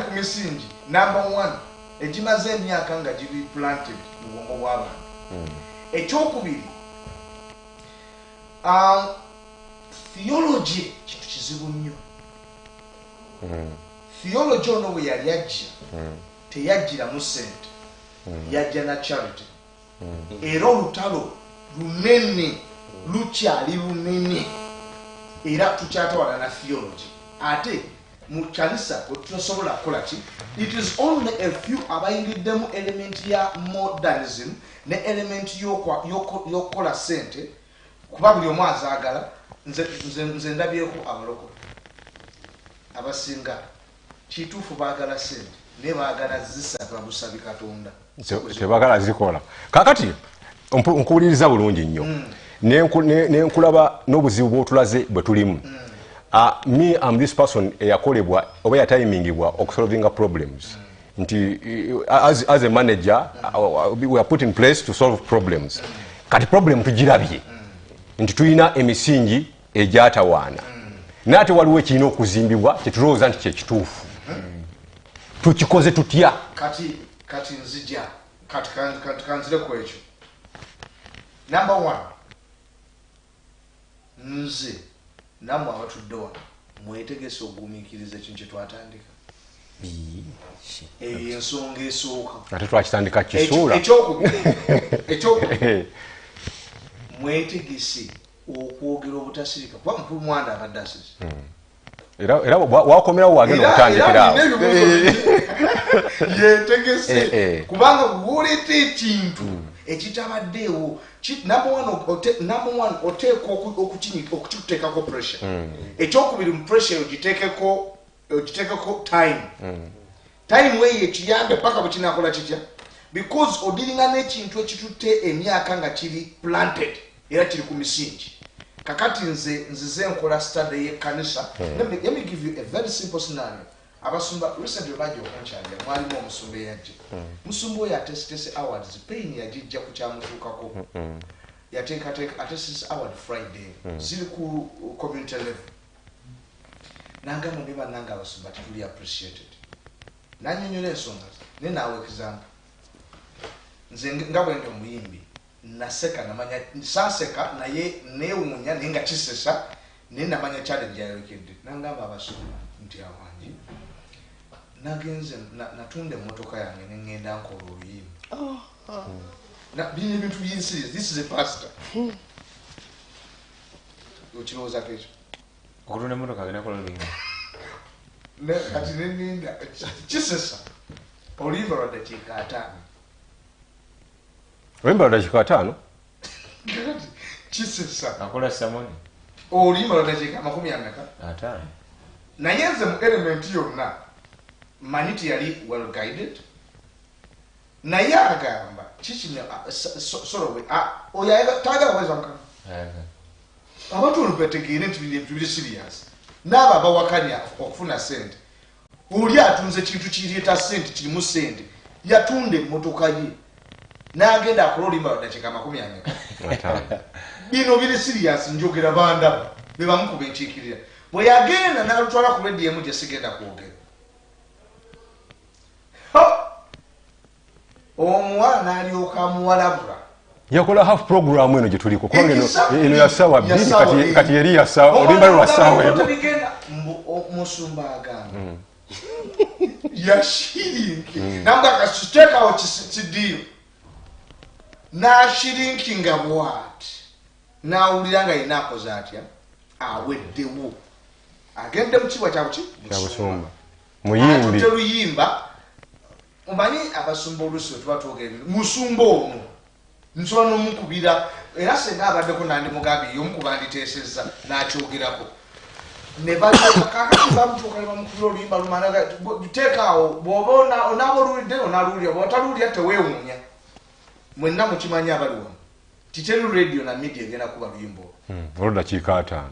ku misingi number 1 egimaze emyaka nga giri planted mu bwongo bw'abantu. Ekyokubiri theology kintu kizibu nnyo. Theology ono bwe yali ajja teyajjiramu sente yajja na charity era olutalo lunene lukyali lunene era tukyatawala na theology ate mu kanisa tusobola kukola ki. It is only a few abayingiddemu element ya modernism ne element yokola sente kuba buli omu azaagala. Nze ndabyeko abalokole abasinga kituufu baagala sente ne baagala zisaba busabi Katonda tebagala zikola. Kakati nkuwuliriza bulungi nnyo nenkulaba n'obuzibu bw'otulaze bwe tulimu. Me am this person eyakolebwa oba yatimingibwa okusolvinga problems nti as a manager we are put in place to solve problems. Kati problem tugirabye nti tulina emisingi egyatawaana naate waliwo ekirina okuzimbibwa kyetulowooza nti kyekituufu tukikoze tutya. Kati nzija kati kanzireko ekyo. Number 1 nze namwe abatudde wano mwetegese okugumiikiriza ekintu kyetwatandika. Eyo ensonga esooka ate twakitandika kisuula. Ekyokubiri mwetegese okwogera obutasirika kuba mukulu Mwanda abadde asize era wakomerawo wagenda okutandikiraawo yetegese kubanga bw'oleeta ekintu ekitabaddeewo number one oteeka okukiteekako pressure. Ekyokubiri mu pressure ogiteekeko time weeyo ekiyambe paka bwe kinaakola kitya because odiringa n'ekintu ekitutte emyaka nga kiri planted era kiri ku misingi. Kakati nzize nkola study y'ekkanisa. Let me give you a very simple scenario. Abasumba recently bajja okunkyalira mwalimu omusumba eyajja. Musumba oyo atesitese awards pain yagijja ku kyamutuukako. Yateekateeka atesitese award Friday ziri ku community level. Nangamba ne bannanga abasumba tetuli appreciated. Nannyonnyola ensonga ne naawe example. Nze nga bwe ndi omuyimbi naseka namanya saaseka naye neewuunya naye nga kisesa naye namanya challenge yayolekedde. Nangamba abasumba nti awangi nagenze natunda emmotoka yange nengenda nkola oluyimbi. Bino ebintu by'ensi, this is a pastor. Okirowooza ekyo okutunda emmotoka agenda kola oluyimbi kati nengenda kisesa oluyimba lwa dakiika 5. Oluyimba lwa dakiika 5 kisesa akola samoni oluyimba lwa dakiika 5 naye nze mu element yonna manyi tiyali well guided naye agamba kikino sorowe oyo tagala weza mukama abantu olupetegeere nti bintu biri serious n'abo abawakanya okufuna sente oli atunze kintu kirieta sente kirimu sente yatunda emmotoka ye n'agenda akola olimba dakiika 40 bino biri serious njogera bandaba be bamukuba enkiikirira bwe yagenda n'alutwala ku radio emu gye sigenda kwogera omuwala n'alyoka amuwalabula yakola half program eno gye tuliko kubanga eno yasawa bbiri kati yeri yasawa olimba lwa sawa musumba agamba yashirinki namba kasitekawo kidiyo nashirinkinga bwati nawulira nga yina akoze atya aweddewo agende mu kiwa kyabusumba muyimbi teluyimba omanyi abasumba olusi wetuba twogera ebintu musumba ono nsobola n'omukubira era senga abaddeko nandimugambye yomukuba nditeesezza n'akyogerako ne bakakati bamutuuka ne bamukubira oluyimba lumanaga teekaawo bw'oba onaaba oluwulidde onaaluwulira bw'otaluwulira teweewuunya mwenna mukimanyi abali wamu titeri radio na media egenda kuba luyimba olw'eddakiika 5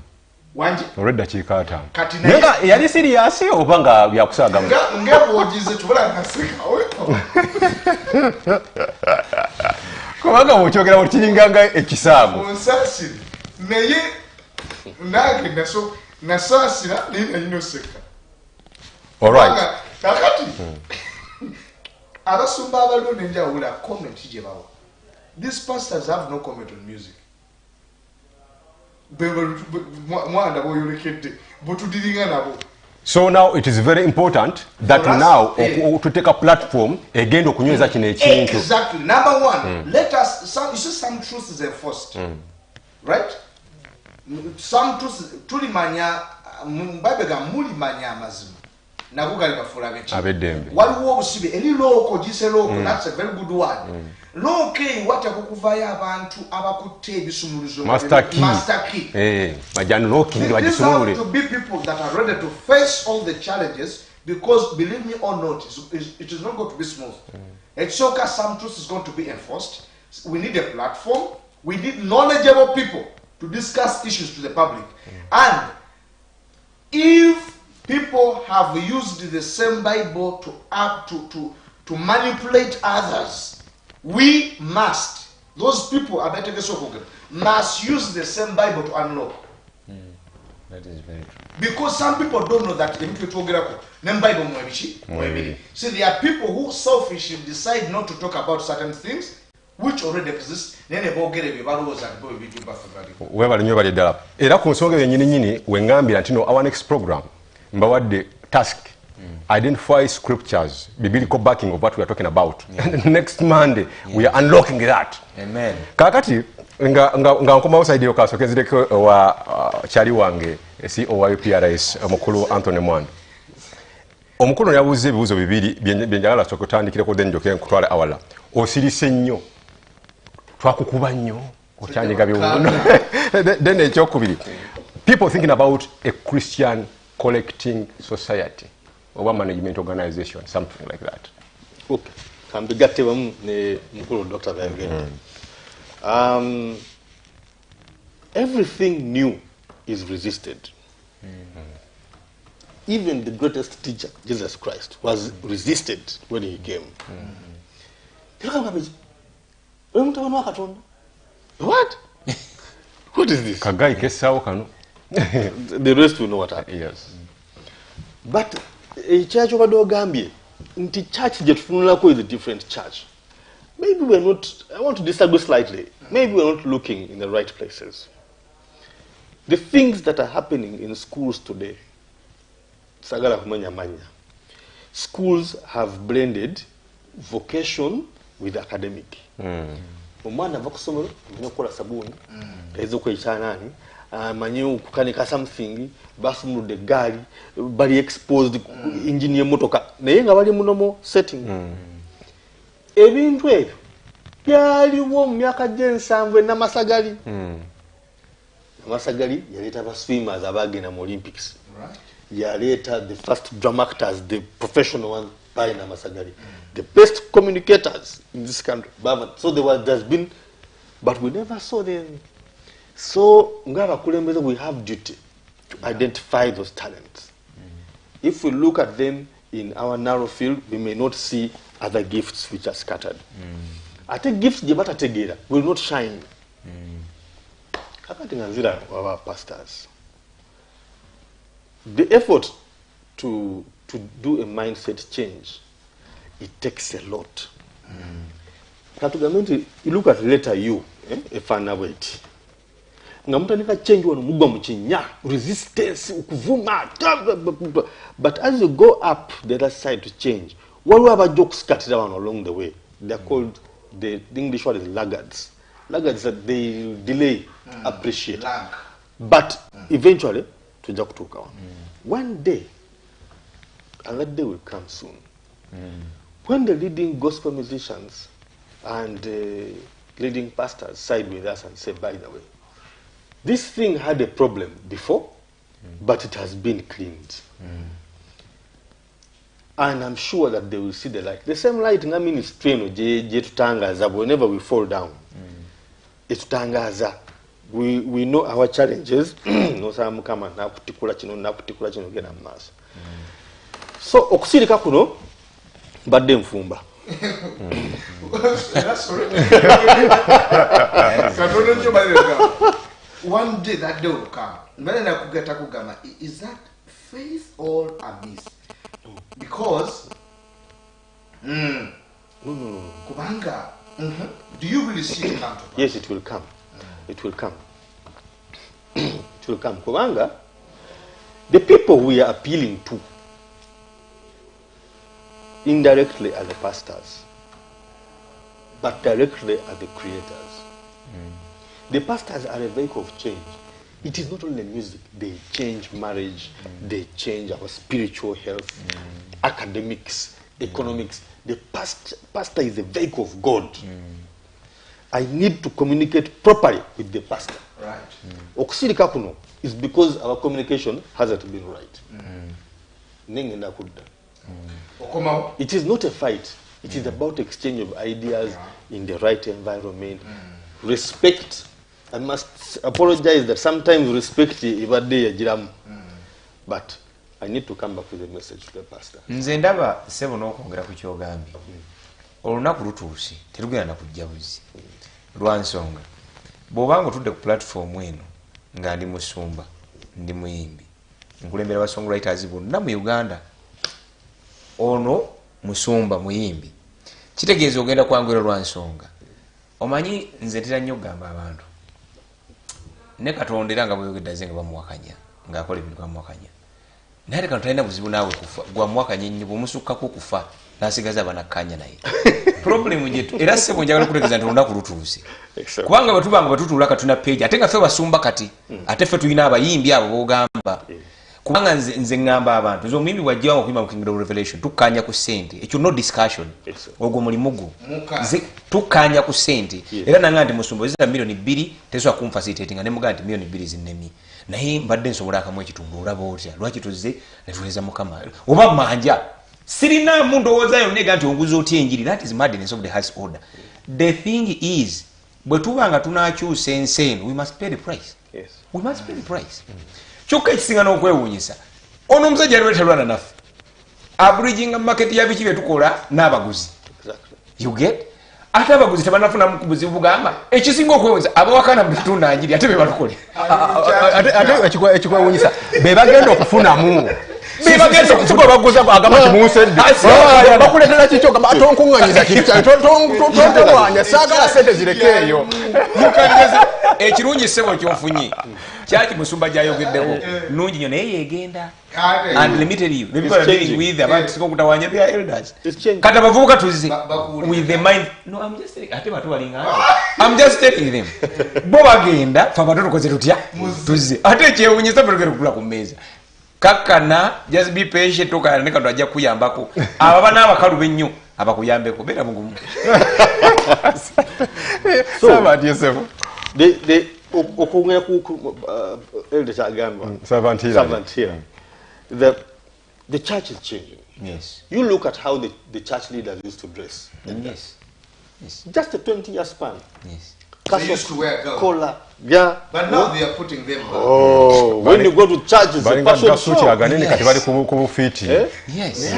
wangi olw'eddakiika 5 naye nga yali siriyasi oba nga byakusagamu ngebwogize tubula nasekawe kubanga bwokyogera bwekiringanga ekisaago onsasire naye nange nasaasira naye nalina oseka kakati abasumba abaliwo nenjawula comment gye bawa these pastors have no comment on music mwana bwoyolekedde bwetudiringa nabo. So now it is very important that now to take a platform egenda okunyweza kino ekintu. Exactly. Number one, let us some truths is enforced. Right? Some truths tulimanya mbabega mulimanya amazima. Nakugali bafula bechi. Abedembe. Waliwo obusibe eri loko gise loko, that's a very good word. Loke wata kukuvaya abantu abakutte ebisumuluzo. Master key. Majani loki ndi wajisumulule. To be people that are ready to face all the challenges, because believe me or not, it is not going to be smooth. It's okay, some truth is going to be enforced. We need a platform. We need knowledgeable people to discuss issues to the public. And if people have used the same Bible to manipulate others, we must, those people must use the same Bible to unlock. That is very true. Because some people don't know that the Bible. See, there are people who selfishly decide not to talk about certain things which already exist. Webali nnyo bali ddala. Era ku nsonga yennyini nnyini we ngambira nti our next program mbawadde task identify scriptures, biblical backing of what we are talking about. Next Monday we are unlocking that. Amen. Kakati nga nkomawo side yo kasokezereko wa chali wange CEO wa UPRS omukulu Anthony Mwanda. Omukulu yabuze ebibuzo bibiri byenjagala sokutandikireko then njoke nkutwala awala. Osirise nnyo. Twakukuba nnyo. Ochanyiga biwuno. Then ekyokubiri. People thinking about a Christian collecting society or management organization, something like that. Okay. Kambigate wamu ne mkulu Dr. Vergen. Everything new is resisted. Even the greatest teacher, Jesus Christ, was resisted when he came. What? What is this? Kagai kesawo kano. The rest will know what happened. Yes. But a church over the Gambia, the church that Funulako is a different church. Maybe we're not, I want to disagree slightly. Maybe we're not looking in the right places. The things that are happening in schools today, Sagala Kumanya Manya, schools have blended vocation with academic. Umana vakusomero, minokola sabuni, ezo kwa ichanani, manyu kukanika something, basumu de gari, bali exposed engineer motoka, naye nga bali munomo setting. Ebintu ebyo byaliwo mu myaka gy'ensanvu n'amasagali. Amasagali yaleeta ba swimmers abagenda mu Olympics. Yaleeta the first drama actors, the professional ones by Namasagali. The best communicators in this country. So there's been, but we never saw them. So we have duty to identify those talents. If we look at them in our narrow field, we may not see other gifts which are scattered. I think gifts together will not shine. I can't consider our pastors. The effort to do a mindset change, it takes a lot. You look at letter U, a fan await. Namutanika change one mugwa muchinya, resistance, ukuvuma. But as you go up the other side to change, what were jokes scattered down along the way? They're called, the English word is laggards. Laggards that they delay, appreciate. Lag. But eventually, to Jakutuka. One day, and that day will come soon, when the leading gospel musicians and leading pastors side with us and say, by the way, this thing had a problem before, but it has been cleaned. And I'm sure that they will see the light. The same light in ministry, whenever we fall down, it's tangaza. We know our challenges. No some come and na particular chino gena mass. So okusirika kuno badde mfumba. One day that day will come. Is that faith or a miss? Because no. Kubanga, do you really see it come to pass? Yes, it will come. It will come. It will come. Kubanga, the people we are appealing to indirectly are the pastors, but directly are the creators. The pastors are a vehicle of change. It is not only music, they change marriage, they change our spiritual health, academics, economics. The pastor is a vehicle of God. I need to communicate properly with the pastor. Right. Okusirika kuno is because our communication hasn't been right. It is not a fight. It is about exchange of ideas in the right environment. Respect. I must apologize that sometimes respect is but I need to come back with a message to the pastor. Nze ndaba sebo n'okwongera ku kyogambye. Olunaku lutuuse terugenda na kujjabuzi. Lwa nsonga. Bw'obanga otudde ku platform eno nga ndi musumba, ndi muyimbi, nkulembera ba songwriters bonna mu Uganda. Ono musumba muyimbi. Kitegeeza ogenda kwangwira lwa nsonga. Omanyi nze ntera nnyo okugamba abantu. Ne Katonda era nga bweyogedde aze nga bamuwakanya, ng'akola ebintu bamuwakanya. Naye Katonda talina buzibu naawe kufa, gwamuwakanya nnyo bw'omusukkako kufa n'asigaza abanakkanya naye. Problem gyetu era ssebo njagala okutegeeza nti olunaku lutuuse. Kubanga bwe tubanga bwe tutuula katuna page ate nga ffe basumba kati ate ffe tulina abayimbi abo b'ogamba. Kubanga nze ngamba abantu nze omuyimbi bw'ajja wanga okuyimba mu Kingdom Revelation tukkanya ku ssente, ekyo no discussion, ogwo mulimu gwo tukkanya ku ssente. Era nange nti musumba ozira milioni 2 tesobola kumfacilitatinga ne mugamba nti milioni 2 zinnemi, naye mbadde nsobola akamu ekitundu. Olaba otya lwaki tuzze ne tuweereza Mukama oba manja sirina mu ndowooza yonna ega nti onguza otya enjiri. That is madness of the highest order. The thing is bwe tuba nga tunakyusa ensi eno we must pay the price. We must pay the price. Kyokka ekisinga n'okwewuunyisa ono omusajja aliwo talwana naffe abridginga market ya biki bye tukola n'abaguzi. You get? Ate abaguzi tebanafunamu ku buzibu bugamba ekisinga okwewuunyisa abawakana mu tutunda njiri ate be batukole. Ate ekikwewuunyisa be bagenda okufunamu bagenda okufunamu baguza agamba kimunsedde bakuletera kikyo gamba atonkuŋŋanyiza tonkuŋŋanya saagala sente zirekeeyo. Ekirungi ssebo kyonfunye kyaki musumba gyayogeddewo nungi nyo naye yegenda and limited you the people are dealing with abantu siko kutawanya their elders kata bavubuka tuzze with the mind. No, I'm just telling ate batu balinga I'm just telling them bo bagenda fa batu tukoze tutya tuzze ate ekyewunyisa balogera okula ku mmeeza kakkana just be patient okana ne Katonda ajja kuyambako ababa n'abakalu bennyo abakuyambeko beera mugumu. So bad yourself. Okungera ku elder Chagamba servant here. The church is changing. Yes. You look at how the church leaders used to dress. Yes. Just a 20-year span. Yes. They used to wear gowns. collar. Yeah. But now they are putting them back. Oh, when you go to church, it's a fashion show. Yes.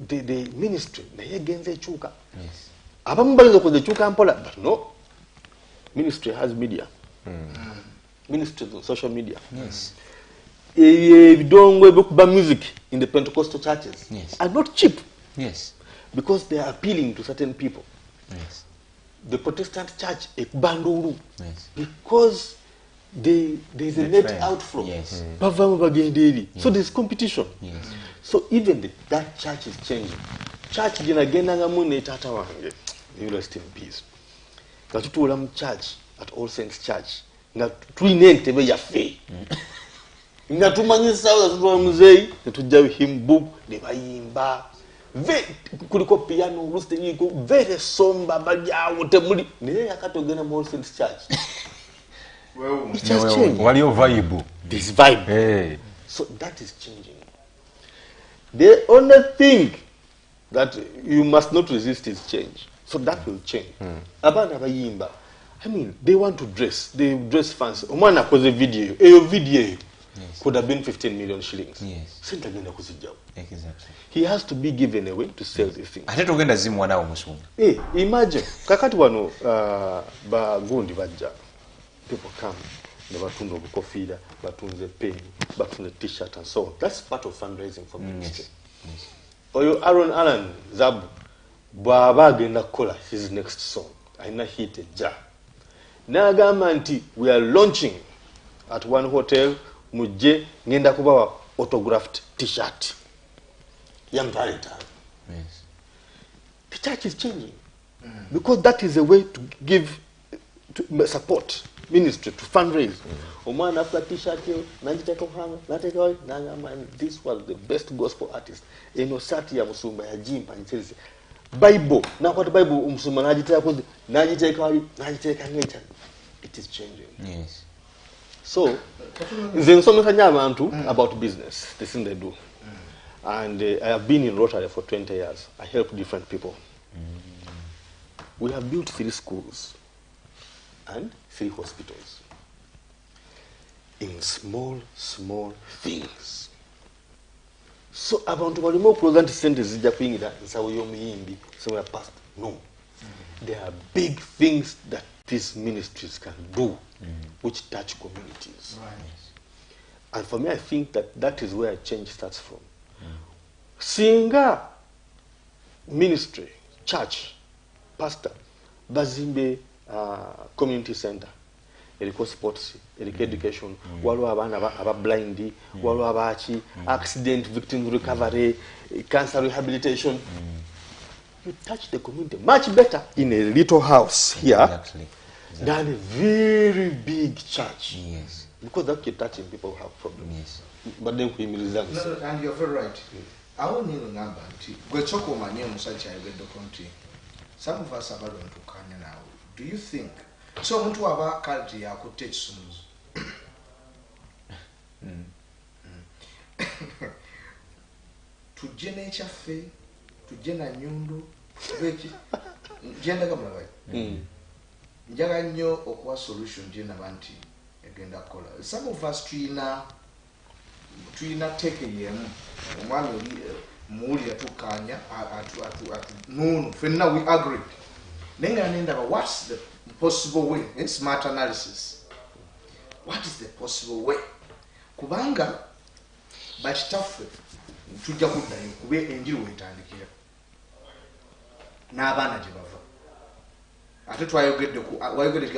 The ministry, yes. But no. Ministry has media. Ministry on social media. Yes. Music in the Pentecostal churches are not cheap. Yes. Because they are appealing to certain people. Yes. The Protestant church, banduru. Yes. Because there is a net outflow. Yes. So there's competition. Yes. So even that church is changing. Church you rest in peace. Church at All Saints Church. Nga twinente be yafe. Nga tumanyisa muzei netujja hymn book ne bayimba. Kuliko piano lustegiko very somber bajawo temuli naye yakatogena mu All Saints Church. Well, it has changed. Waliyo vibe. This vibe. Hey. So that is changing. The only thing that you must not resist is change. So that will change. Abana bayimba. I mean, they want to dress. They dress fancy. Omwana koze video. Video could have been 15 million shillings. Yes. Exactly. He has to be given away to sell this thing. Ate tugenda zimwana omusumba. Imagine. Kakati wano ba gundi bajja. People come. They batunda obukofira, batunze pen, batunze t-shirt and so on. That's part of fundraising for ministry. Yes. Oyo Aaron Allen Zabu bw'aba agenda kukola his next song alina hit ejja n'agamba nti we are launching at one hotel mujje ngenda kubawa autographed t-shirt yamutwaleta. Yes. The church is changing because that is a way to give to support ministry to fundraise. Omwana after t-shirt yo najiteka hanga nateka nagamba this was the best gospel artist eno sati ya musumba ya jimpa ncheze Bible na kwa Bible umusumba najiteka ngecha. It is changing. Yes. So nsomesanya abantu about business, the thing they do. And I have been in Rotary for 20 years. I help different people. We have built 3 schools and 3 hospitals in small things. So abantu balimo kuloza nti sente zijja kuyingira nsawo y'omuyimbi somewhere past. No. There are big things that these ministries can do which touch communities. Right. And for me, I think that is where change starts from. Singa ministry, church, pastor, bazimbe community center, eriko sports, eriko education, waliwo abaana aba blind, waliwo abaaki, accident victim recovery, cancer rehabilitation. You touch the community much better in a little house here than a very big church. Yes. Because that you're touching people who have problems. Yes. But then we result. No, and you're very right. I won't need a number. Gwechoko manye musacha ibedo country. Some of us are going to Kenya now. Do you think so? Muntu aba culture ya ku teach sums. Tujene chafe, tujena nyundo, wechi. Jenda kama bai. Njaga nyo okwa solution jena banti egenda kola. Some of us tuina take yemu. Omwana muri atukanya atu no fenna we agree. Nenga nenda what's the possible way? In smart analysis. What is the possible way? Kubanga bachitafe tujja kuddayo kube enjiri wetandikira n'abaana gye bava ate twayogedde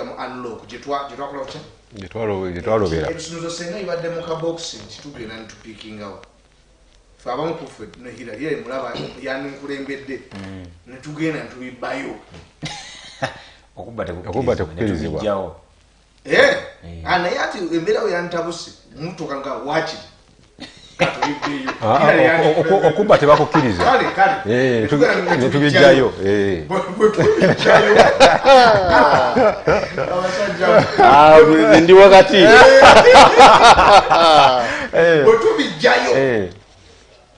mu unlock gye twakola kutya Gyetwalobera. ebisunuzo senga ibadde mu kaboxi kitugenda nitupikingawo fe abamu kufe nehira ye mulaba yaninkulembedde netugenda ntubibbayo okuba tekukirizibwa. Naye ati embeera we yantabuse mutuka nga wakiri Okuba tebakukkiriza. Netubijjayo. Ndi wakati. Bwe tubijjayo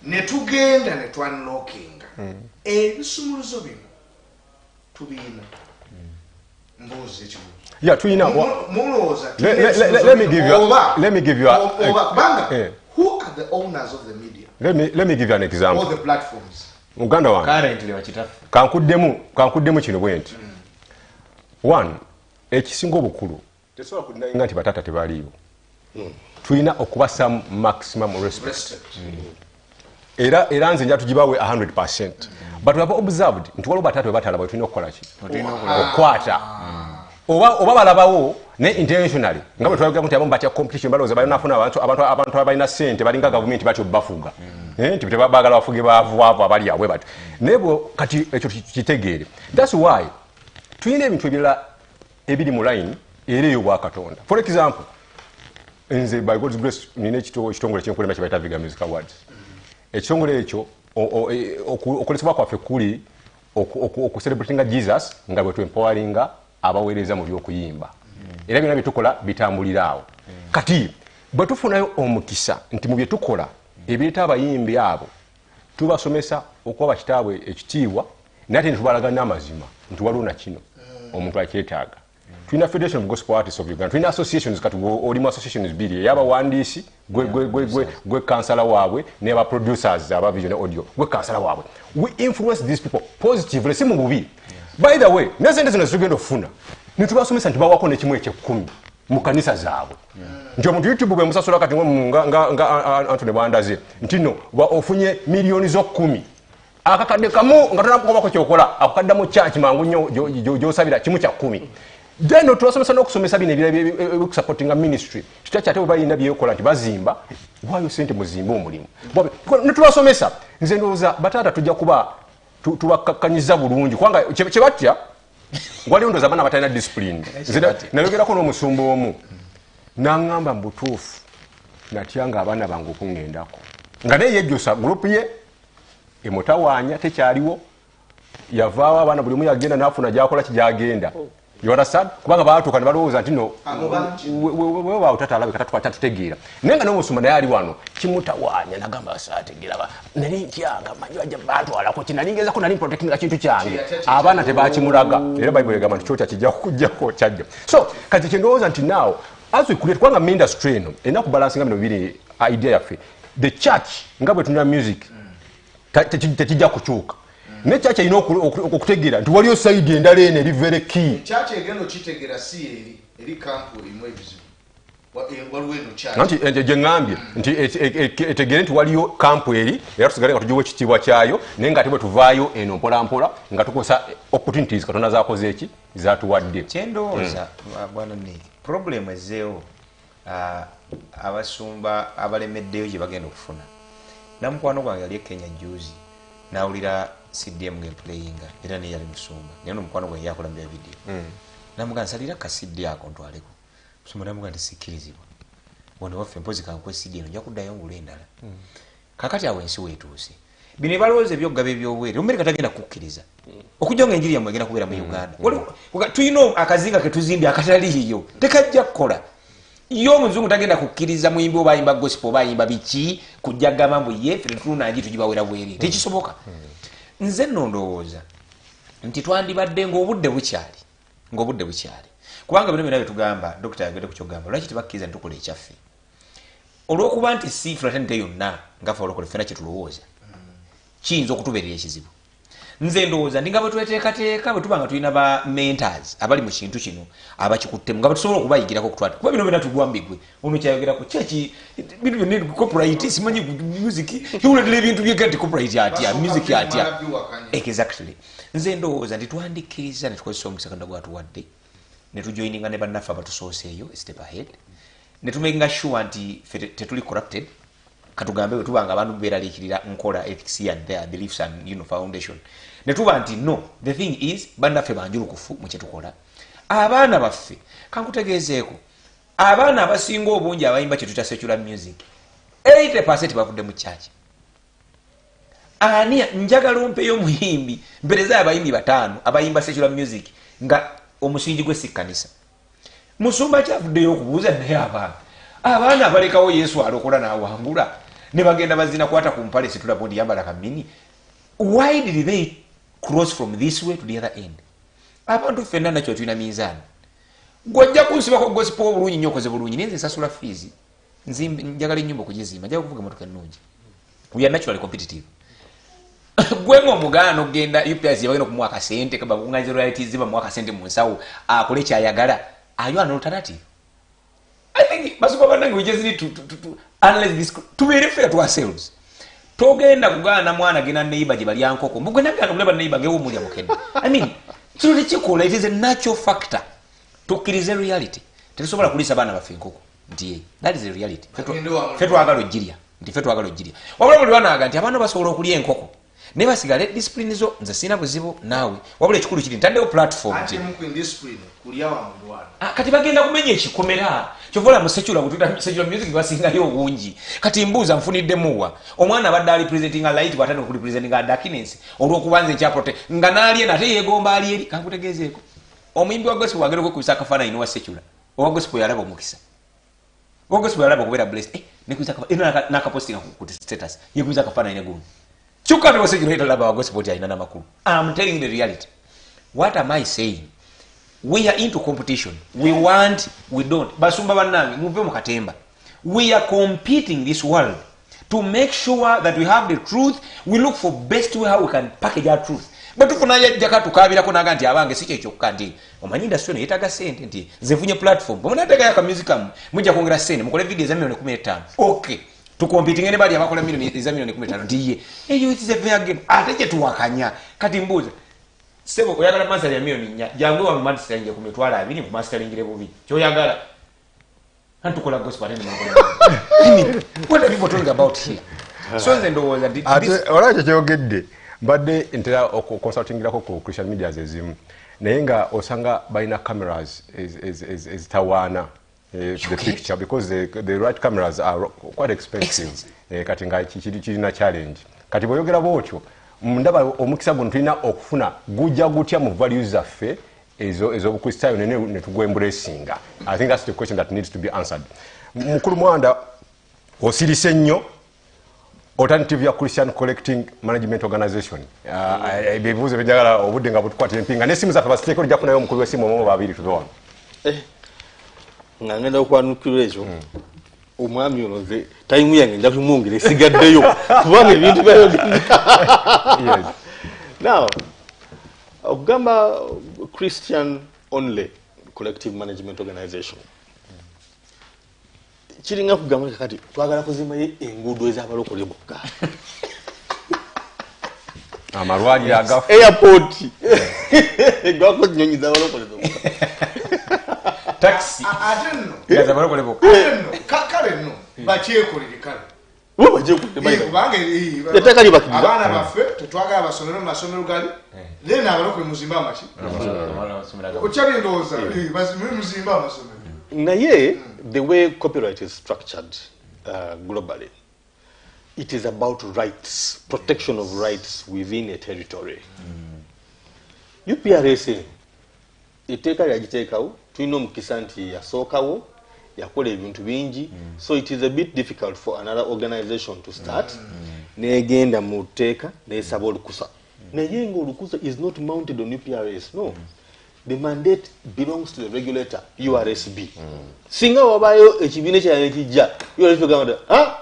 netugenda ne twanlookinga ebisumuluzo bino tubiina mbuzi ekibuuzo Yeah, tulina mulowooza let me give you who are the owners of the media let me give you an example all the platforms muganda wange currently wakitaffe kankuddemu kino bwe nti one ekisinga obukulu tesobola kudinayinga nti batata tebaliiwo tulina okubassa maximum respect era nze nja tugibawe 100% but we have observed nti waliwo batata bwe batalaba tulina okukola ki okukwata oba balabawo ne intentionally nga bwe twayogera nti abamu batya competition balowooza balinafuna abantu abalina ssente balinga gavumenti batyo bafuga nti bagala bafuge baavu abali abwe bati naye kati ekyo kitegeere. That's why tulina ebintu ebirala ebiri mu line era ey'obwakatonda. For example, nze by God's grace nina ekitongole kyenkulema kye bayita Viga Music Awards. Ekitongole ekyo okolesebwa kwaffe kuli okucelebratinga Jesus nga bwe twempoweringa abaweereza mu by'okuyimba. Era byonna bye tukola bitambulira awo. Kati bwe tufunayo omukisa nti mu bye tukola ebireeta abayimbi abo tubasomesa okuba bakitaabwe ekitiibwa naye ate netubalaga n'amazima nti waliwo na kino omuntu akyetaaga. Tulina Federation of Gospel Artists of Uganda, tulina associations kati olimu associations bbiri ey'abawandiisi gwe kansala waabwe n'aba producers aba vision audio gwe kansala waabwe. We influence these people positively, si mu bubi. By the way, ne sente zino zitugenda okufuna nitubasomesa nti bawako n'ekimu eky'ekkumi mu kanisa zaabwe. Nti omuntu YouTube bwe musasula kati nga Anthony Bwandaze nti no ofunye miliyoni zo 10 akakadde kamu nga tonakukobako kyokola akukaddamu church mangu nnyo gyosabira kimu kya 10. Then tuwasomesa n'okusomesa bino ebyokusupportinga ministry tukyaki ate bwe balina byekola nti bazimba waayo sente muzimba omulimu netubasomesa. Nze ndowooza bataata tujja kuba tubakkanyiza bulungi kubanga kye batya waliwo ndowooza abaana batalina discipline. Nayogerako n'omusumba omu n'aŋŋamba mu butuufu natya nga abaana bange okuŋŋendako nga naye yejjusa gurupu ye emutawaanya tekyaliwo yavaawo abaana buli omu yagenda n'afuna gy'akola kijagenda. You understand? Kubanga baatuuka ne balowooza nti no weewaawo tatalabika tatutegeera naye nga n'omusumba naye ali wano kimutawaanya nagamba saategeera nali ntyanga manyi wajja baatwalako kinalingezako nali protectinga kintu kyange abaana tebakimulaga era bayibuli egamba nti kyokya kijja kujjako kyajja. So kati kyendowooza nti naawo as we create kubanga industry eno erina kubalansinga bino bibiri idea yaffe. The church nga bwe tulina music tekijja kukyuka ne church erina okutegeera nti waliyo side endala eno eri very key. Church egenda okitegeera si eri kampu erimu ebizibu waliwo eno church nti gye ŋŋambye nti etegeere nti waliyo kampu eri era tusigale nga tugiwa ekitiibwa kyayo naye nga ate bwe tuvaayo eno mpolampola nga tukozesa opportunities katonda zakoze eki zatuwadde. Kyendowooza bwana Nick problem ezzeewo abasumba abalemeddeyo gye bagenda okufuna. Namukwano gwange yali e Kenya juzi nawulira CDM ngemplayinga era naye yali musumba naye nomukwano gwange yakola mu bya video namugaa nsalira ka CD ako ntwaleko musumba namugaa nti sikkirizibwa wano waffe mpozi kankwe CD eno nja kuddayo ngula endala. Kakati awo ensi weetuuse bino ebalowooza ebyokugaba ebyobwere Amerika tagenda kukkiriza okujja nga enjiri yammwe egenda kubeera mu Uganda. Tulina akazinga ke tuzimbye akataliiyo tekajja kukola yo omuzungu tagenda kukkiriza muyimbi oba ayimba gospel oba ayimba biki kujja gamba mbu ye ffe tulunangi tugibawera bweri tekisoboka. Nze nno ndowooza nti twandibadde ng'obudde bukyali kubanga bino byonna bye tugamba dokita yagedde ku kyogamba lwaki tebakkiriza nti tukola ekyaffe olw'okuba nti si fraternity yonna nga ffe olokole ffena kye tulowooza kiyinza okutubeerera ekizibu. Nze ndowooza ndi nga bwe tweteekateeka bwe tuba nga tulina ba mentors abali mu kintu kino abakikuttemu nga batusobola okubayigirako okutwata kuba bino byonna tugwambigwe ono kyayogerako kyeki bintu byonna copyright simanyi music hiwuladira ebintu byegati copyright atya music atya exactly. Nze ndowooza nti twandikkiriza ne tukozesa omukisa Katonda gwatuwadde ne tujoininga ne bannaffe abatusooseeyo step ahead ne tumakinga sure nti tetuli corrupted katugambe bwe tuba nga abantu beeraliikirira nkola ethics and their beliefs and foundation ne tuba nti no the thing is bannaffe banjulukufu mu kyetukola. Abaana baffe kankutegeezeeko abaana abasinga obungi abayimba kyetu kya secular music 80% bavudde mu church. Ani njagala ompeyo omuyimbi mpereza abayimbi 5 abayimba secular music nga omusingi gwe si kkanisa. Musumba kyavuddeyo okubuuza naye abaana abalekawo Yesu alokola n'awangula ne bagenda bazina kwata ku mpale situlapondi yambala kamini. Why did they cross from this way to the other end? abantu ffenna nakyo tulina minzaani gwojja kunsibako gospel obulungi nnyo okoze bulungi naye nze nsasula fees njagala ennyumba okugizimba njagala kuvuga emotoka ennungi we are naturally competitive gwe ng'omugaana okugenda UPS bagenda okumuwa akasente bakunganiza royalties bamuwa akasente mu nsawo akole kyayagala are you an alternative? I think basuka banange we just need to analyze this to be fair to ourselves. Togenda kugaana mwana gena neighbor gye bali ankoko mugenda gana muleba neighbor gewo mulya mukene. I mean kino kikola it is a natural factor tukkirize reality tetusobola kulisa baana baffe enkoko nti that is a reality fetu agalo ojjirya nti fetu agalo ojjirya wabula buli wanaaga nti abaana basobola okulya enkoko ne basigale discipline zo nze sina buzibu naawe wabula ekikulu kiri ntaddewo platform kati bagenda kumenya ekikomera kyovola mu secular secular music basingayo obungi kati mbuuza nfuniddemuwa omwana abadde ali presenting a light bwatandika okuli presenting a darkness olw'okubanza ekyaprote nga n'alye nate yeegomba ali eri kankutegeezeeko omuyimbi wa gospel wagenda okwekuisa akafaananyi n'owa secular owa gospel yalaba omukisa owa gospel yalaba okubeera blessed nekuisa n'akapostinga ku status yekuisa akafaananyi negundi kyokka ne secular yetalaba wa gospel ti alina n'amakulu. I'm telling the reality. What am I saying? We are into competition. We want, we don't. Basumba bannange muve mu katemba. We are competing this world to make sure that we have the truth. We look for best way how we can package our truth. But tufuna yajjaka tukabirako naga nti abange si kyekyo nti omanyi industry yetaga sente nti zefunye platform bomunatega ya musicam mujja kwongera sente mukole video za milioni 15. Okay. To competing anybody abakola milioni za milioni 15 ndiye eyo it is a fair game ate kye tuwakanya kati mbuuza sebo oyagala master ya milioni nya jangu wa master nje kumitwala 2 ku mastering ile bubi kyoyagala antu kola gospel ate mukole what are people talking about here so nze ndowooza ate olaje kyogedde mbadde ntera consultingirako ku Christian media ezimu naye nga osanga balina cameras ezitawaana the picture because the right cameras are quite expensive kati nga kirina challenge kati boyogera bwotyo ndaba omukisa guno tulina okufuna gujja gutya mu values zaffe ez'obukristaayo ne tugwembulesinga. I think that's the question that needs to be answered. Mukulu Mwanda osirise nnyo Alternative ya Christian Collecting Management Organization. Ebibuuzo bijagala obudde nga butukwatira empinga n'essimu zaffe basiteeko ojja kufunayo omukulu w'essimu omu babiri tuzoona. Nga ngenda okwanukirwa ekyo omwami ono nze tayimu yange nja kumwongera esigaddeyo kubanga ebintu byayogenda. Now okugamba Christian only collective management organization kiringa kugamba kati twagala kuzimayo enguudo ez'abalokole bokka amalwaliro agafu airport gwako nyonyi z'abalokole bokka taxi yaza balokole bokka kale no bakyekolere kale yatakali bakiriza abaana baffe tetwagala basomero mu masomero gali then abalokole muzimba amaki okyalindowooza muzimba amasomero naye the way copyright is structured globally, it is about rights, protection of rights within a territory. UPRSA iteeka yagiteekawo tulina omukisa nti yasookawo yakola ebintu bingi, so it is a bit difficult for another organization to start negenda mu tteeka nesaba olukusa naye nga olukusa is not mounted on UPRS. No, the mandate belongs to the regulator, URSB. Singa wabayo ekibiina kyane kijja URSB gamba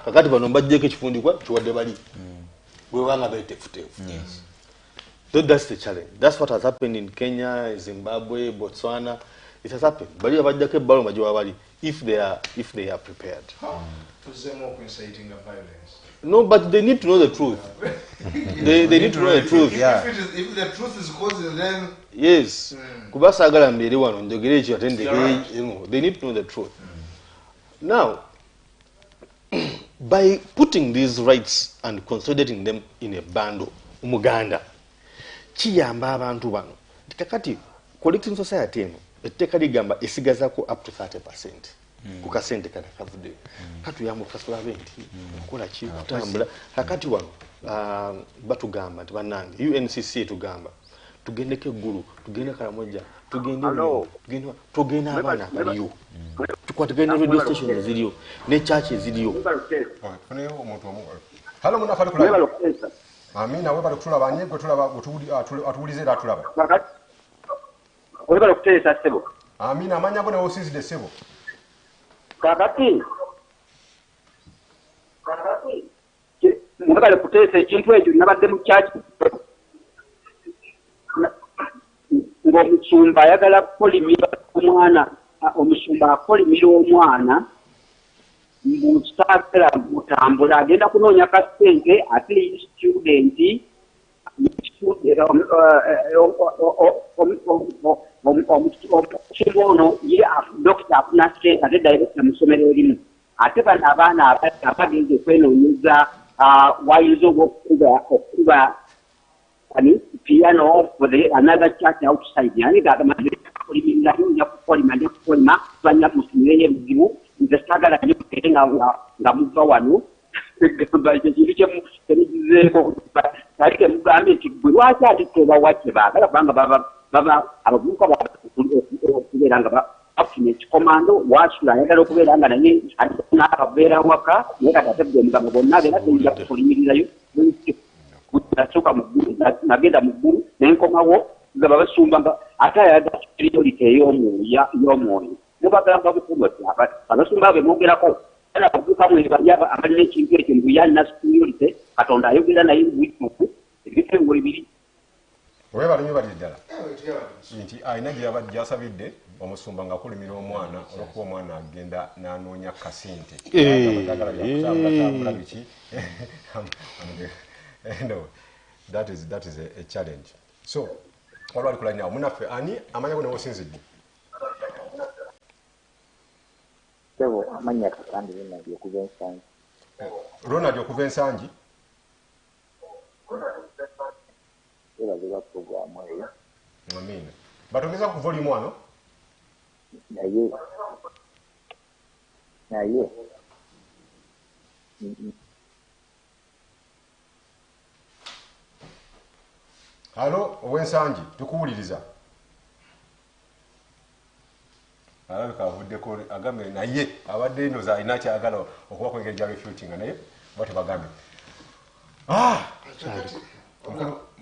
kakati bano mbajjeko ekifundikwa kiwadde bali bwe banga betefutefu. Yes. So that's the challenge. That's what has happened in Kenya, Zimbabwe, Botswana. It has happened. Bali abajjako ebbalo majwa bali if they are prepared. No, but they need to know the truth. they need to know the truth. Yeah. If the truth is causing them. Yes. Kubasa agala mbere wano njogere ekyo atendeke, you know, they need to know the truth. Now, by putting these rights and consolidating them in a bundle, Umuganda, kiyamba abantu bano. Kakati collecting society eno etteeka ligamba esigazako up to 30%. Kukasente kana kavudde katu yamu kasula 20 kola ki kutambula kakati wano batugamba nti banange UNCC tugamba tugendeke eggulu tugende Karamoja tugende abaana baliyo tukwatagane radio station eziriyo ne church eziriyo. Halo muna fali kula amina we bali kutulaba nyegwe tulaba atuulize era tulaba webala okuteresa ssebo. Amina amanya go ne osinzidde ssebo. Kakati mwebale kuteresa ekintu ekyo nabadde mu kyaki ng'omusumba ayagala kukolimira omwana, omusumba akolimira omwana mukisaakira mutambula agenda kunoonya kasente ate student omusumba ono ye dokita afuna sente ate director mu ssomero erimu ate bano abaana abagenze okwenoonyeza wayinza oba okukuba piano for another church outside yani gagamaze kulimirira nja kukolima banya musumire ebizibu nze sagala nyo nga muva wano gamba ekyo kintu kyemukizeeko alike mugambe nti gwe lwaki ate tobawatte baagala kubanga baba abavubuka okubeera nga bafuna ekikomando wasula ayagala okubeera nga naye n'akabeera waka naye kati ate gwe mugamba bonna abeera teyinza kukulimirirayo nasooka mu ggulu nagenda mu ggulu nenkomawo nga babasumba ate ayagala superiority ey'omwoyo mubagamba bukumu ati abasumba be mwogerako era abavubukamu abalina ekintu ekyo mbu yalina superiority katonda ayogera naye mubituufu ebitengole biri webale nyo balire ddala nti alina gyasabidde omusumba nga akulimira omwana olwokuba omwana agenda nanoonya kasente biki no, that is a challenge. So, olwali kulanya munaffe ani amanya go ne osinzidde. Sebo amanya kakandi Ronald okuva ensangi. Ronald okuva ensangi. Era leba program eyo. Amina. Batongeza ku volume wano. Naye. Halo, owensangi, tukuwuliriza. Alabika avuddeko agambe naye abadde ndoza alina kyagala okuba kwengeri gya refuting naye bati bagambe.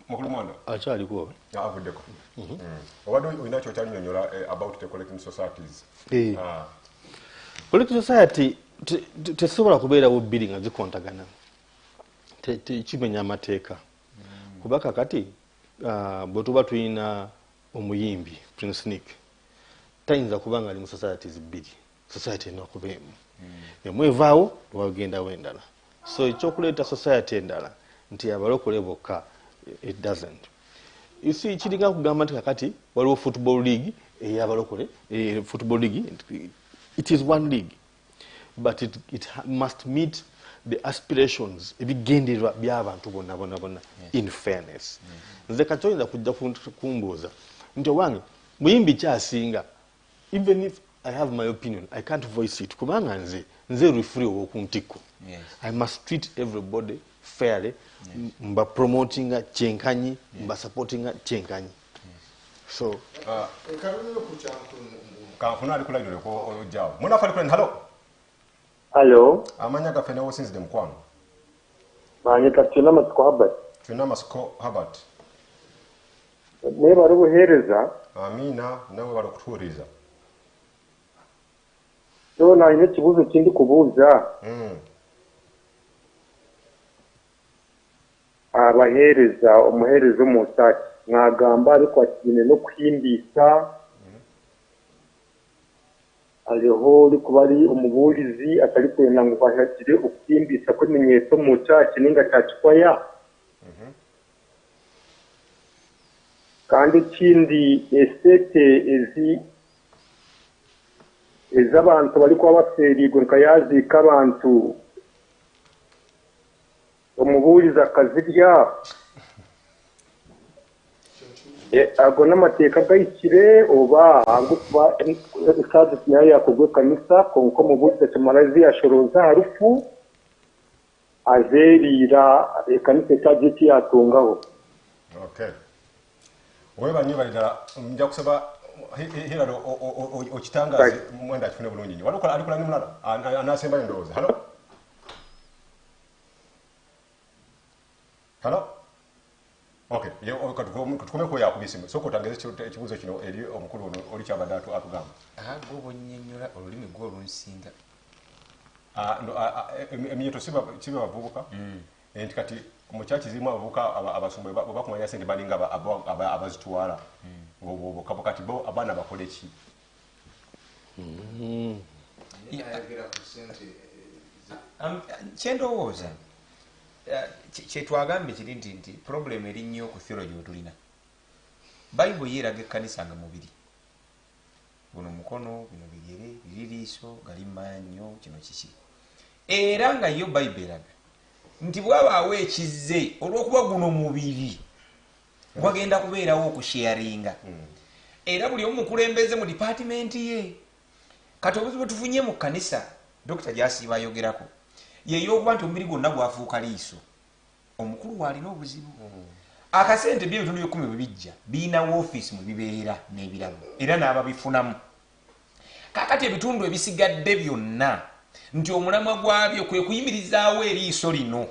Mukulu mwanda. Akyaliko. Avuddeko. Obadde olina kyokyalinyonyola about the collecting societies. Collecting society tesobola kubeerawo bbiri nga zikontagana. Kimenya amateeka. Kuba kakati bwe tuba tulina omuyimbi Prince Nick tayinza kuba nga ali mu societies bbiri, society ena okuba emu emu evaawo lwagendawo endala, so ekyokuleeta society endala nti abalokole bokka it doesn't. You see, kiringa kugamba nti kakati waliwo football league ey'abalokole, football league it is one league but it must meet the aspirations ebigendererwa by'abantu bonna in fairness. Nze kati oyinza kujja kumbuuza nti owange muyimbi kyasinga, even if I have my opinion I can't voice it kubanga nze refree ow'okuntikko. I must treat everybody fairly, mba promotinga kyenkanyi, mba supportinga kyenkanyi. So kanfuna ali kulayiro ko ojjawo munafa ali kulayiro. Halo. Hello. Amanya gaffe ne osinzidde mukwano. Manyika Tuna Masiko Herbert. Tuna Masiko Herbert. Naye bali buheereza. Amina nawe bali kutuwuliriza. So nalina ekibuuzo kindi kubuuza. Abaheereza omuheereza omusaati n'agamba alikwatine n'okuyimbiisa aliho olikuba ali omubuulizi atali kwenda ngu bahagire okuyimbiisa kw'eminyeeto mu kyaki ninga kyakikwaya. Kandi ekindi esete ez'abantu balikuba bafeeriigwe nka yaziika abantu omubuulizi akazirya ago n'amateeka gahikire oba agukuba esaazi nayo yakugwa ekanisa konka omubuulizi akimara ziyashoroza harufu azeeriira ekanisa ekyaje ekiyatungaho. Okay. Weba nyo balidala nja kusaba hiralo okitangaze mwenda akifune bulungi nnyo. Walikola alikola ni mulala anasemba endowooza. Halo. Halo. Okay, katukomeko yakubisimu so kotangeze ekibuzo kino eri omukulu ono oli kyabadde atugamba gwe bonyonyola olulimi gwe olunsinga eminyeto siba bavubuka nti kati mu kyaki zirimu abavubuka abasumba bwe bakumanya sente balinga abazitwala ng'oboboka kati bo abaana bakole ki kyendowooza kyetwagambye kiri nti problem eri nnyo ku theology wetulina bayibuli yeeraga ekkanisa nga mubiri guno mukono bino bigere biririiso gali maanyo kino kiki era nga yo bayibuli eraga nti bwabaawo ekizze olw'okuba guno mubiri gwagenda kubeerawo okusharinga era buli omu mukulembeze mu dipatimenti ye kati obuzibu tufunye mu kkanisa Dr. Jasiba ayogerako yeyokuba nti omubiri gwonna gwafuuka liiso omukulu waalina obuzibu akasente by'ebitundu 10 bwe bijja biina woofiisi mwe bibeera n'ebirabo era n'ababifunamu kakati ebitundu ebisigadde byonna nti omulamwa gwabyo kwe kuyimirizaawo eriiso lino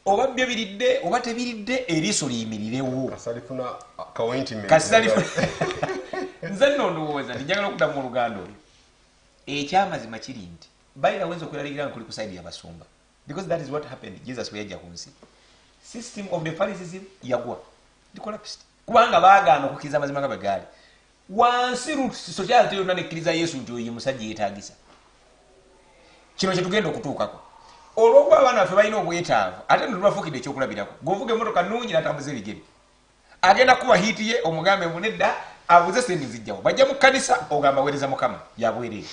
oba byo biridde oba tebiridde eriiso liyimirirewo nze nno ndowooza nti njagala okuddamu oluganda olwo ekyamazima kiri nti bayira wenza okweraliikira nga kuli ku saidi y'abasumba because that is what happened Jesus bwe yajja ku nsi system of the Pharisees yagwa collapsed kubanga baagaana okukkiriza amazima nga bwe gaali wansi society yonna nekkiriza Yesu nti oyo musajja yeetaagisa kino kyetugenda okutuukako olw'okuba abaana baffe balina obwetaavu ate netubafukidde ekyokulabirako gwovuga emmotoka nnungi n'atambuza ebigere agenda kuba hiiti ye omugambe munedda abuze sente zijjawo bajja mu kkanisa ogamba weereza mukama yabwerere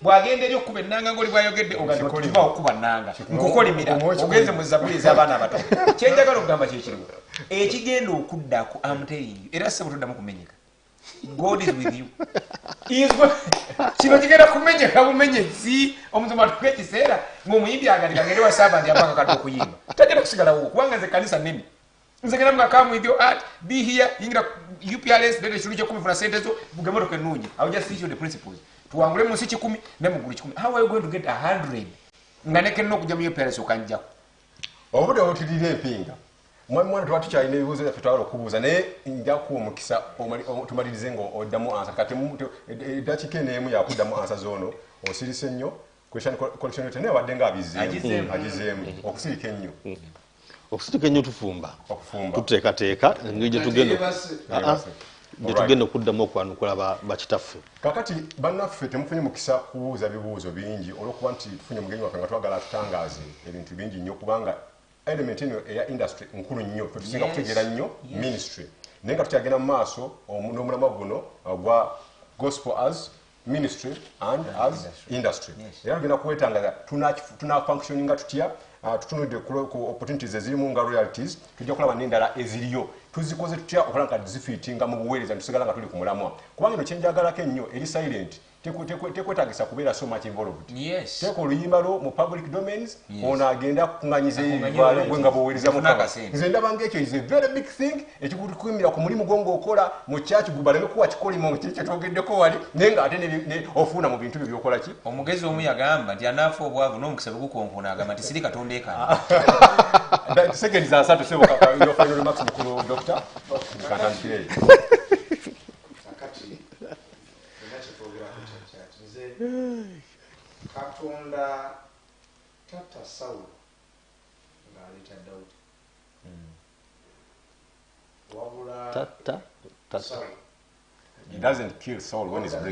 bw'agenda eri okkuba ennanga ng'oli bw'ayogedde ogamba tuva okkuba nnanga nkukolimira ogenze mu zabbuli ez'abaana abato kyenjagala okugamba kyekiriwo ekigenda okuddako amuteyingi era ssebo toddamu kumenyeka God is with you kino kigenda kumenyeka bumenyezi omusomo atuka ekiseera ng'omuyimbi agalika ngeri wa saaba ndi apanga kadde okuyimba tagenda kusigalawo kubanga nze kanisa nene nze genda mga come with your art be here yingira UPRS leta ekitundu kyekumi funa sente zo vuga emotoka ennungi I will just teach you the principles tuwangule mu nsi 10 ne mugulu 10 how are you going to get 100 nga nekenna okujja mu UPRS okanjjako obudde obutirira empinga mwana tuba tukyalina ebibuuzo byaffe twagala okubuuza naye nja kuwa omukisa tumalirize nga oddamu ansa kati eddakiika eneemu yakuddamu ansa zoono osirise nnyo collection yote naye wadde nga agizeemu okusirika ennyo okusirika ennyo tufumba tuteekateeka engeri gyetugenda okuddamu okwanukula bakitaffe kakati bannaffe temufunye mukisa kubuuza bibuuzo bingi olw'okuba nti tufunye omugenyi waffe nga twagala tutangaaze ebintu bingi nnyo kubanga element eno eya industry nkulu nnyo twetusinga kutegeera nnyo ministry naye nga tukyagenda mu maaso n'omulamwa guno gwa gospel as ministry and as industry era tugenda kuwetangaza tunafunctioninga tutya tutunudde ku opportunities ezirimu nga royalties tujja kulaba n'endala eziriyo tuzikoze tutya okulaba nga zifiitinga mu buweereza tusigala nga tuli ku mulamwa kubanga eno kyenjagalako ennyo eri silent tekwetagisa kubeera so much involved teeka oluyimba lwo mu public domains ono agenda kukuŋŋanyiza ebivaalo gwe nga bwoweereza mukama nze ndaba ng'ekyo is a very big thing ekikukuyimirira ku mulimu gwo ng'okola mu kyaki gubaleme kuwa kikolimo kiri kyetwogeddeko wali naye nga ate ofuuna mu bintu byo byokola ki omugezi omu yagamba nti anaafa obwavu n'omukisa bwegukonkona agamba nti siri katonda ekana seconds za 3 sebo your final remarks mukulu doctor katandikire Katonda tata Sawulo ng'aleeta Dawudi wabula tata he doesn't kill Saul when he's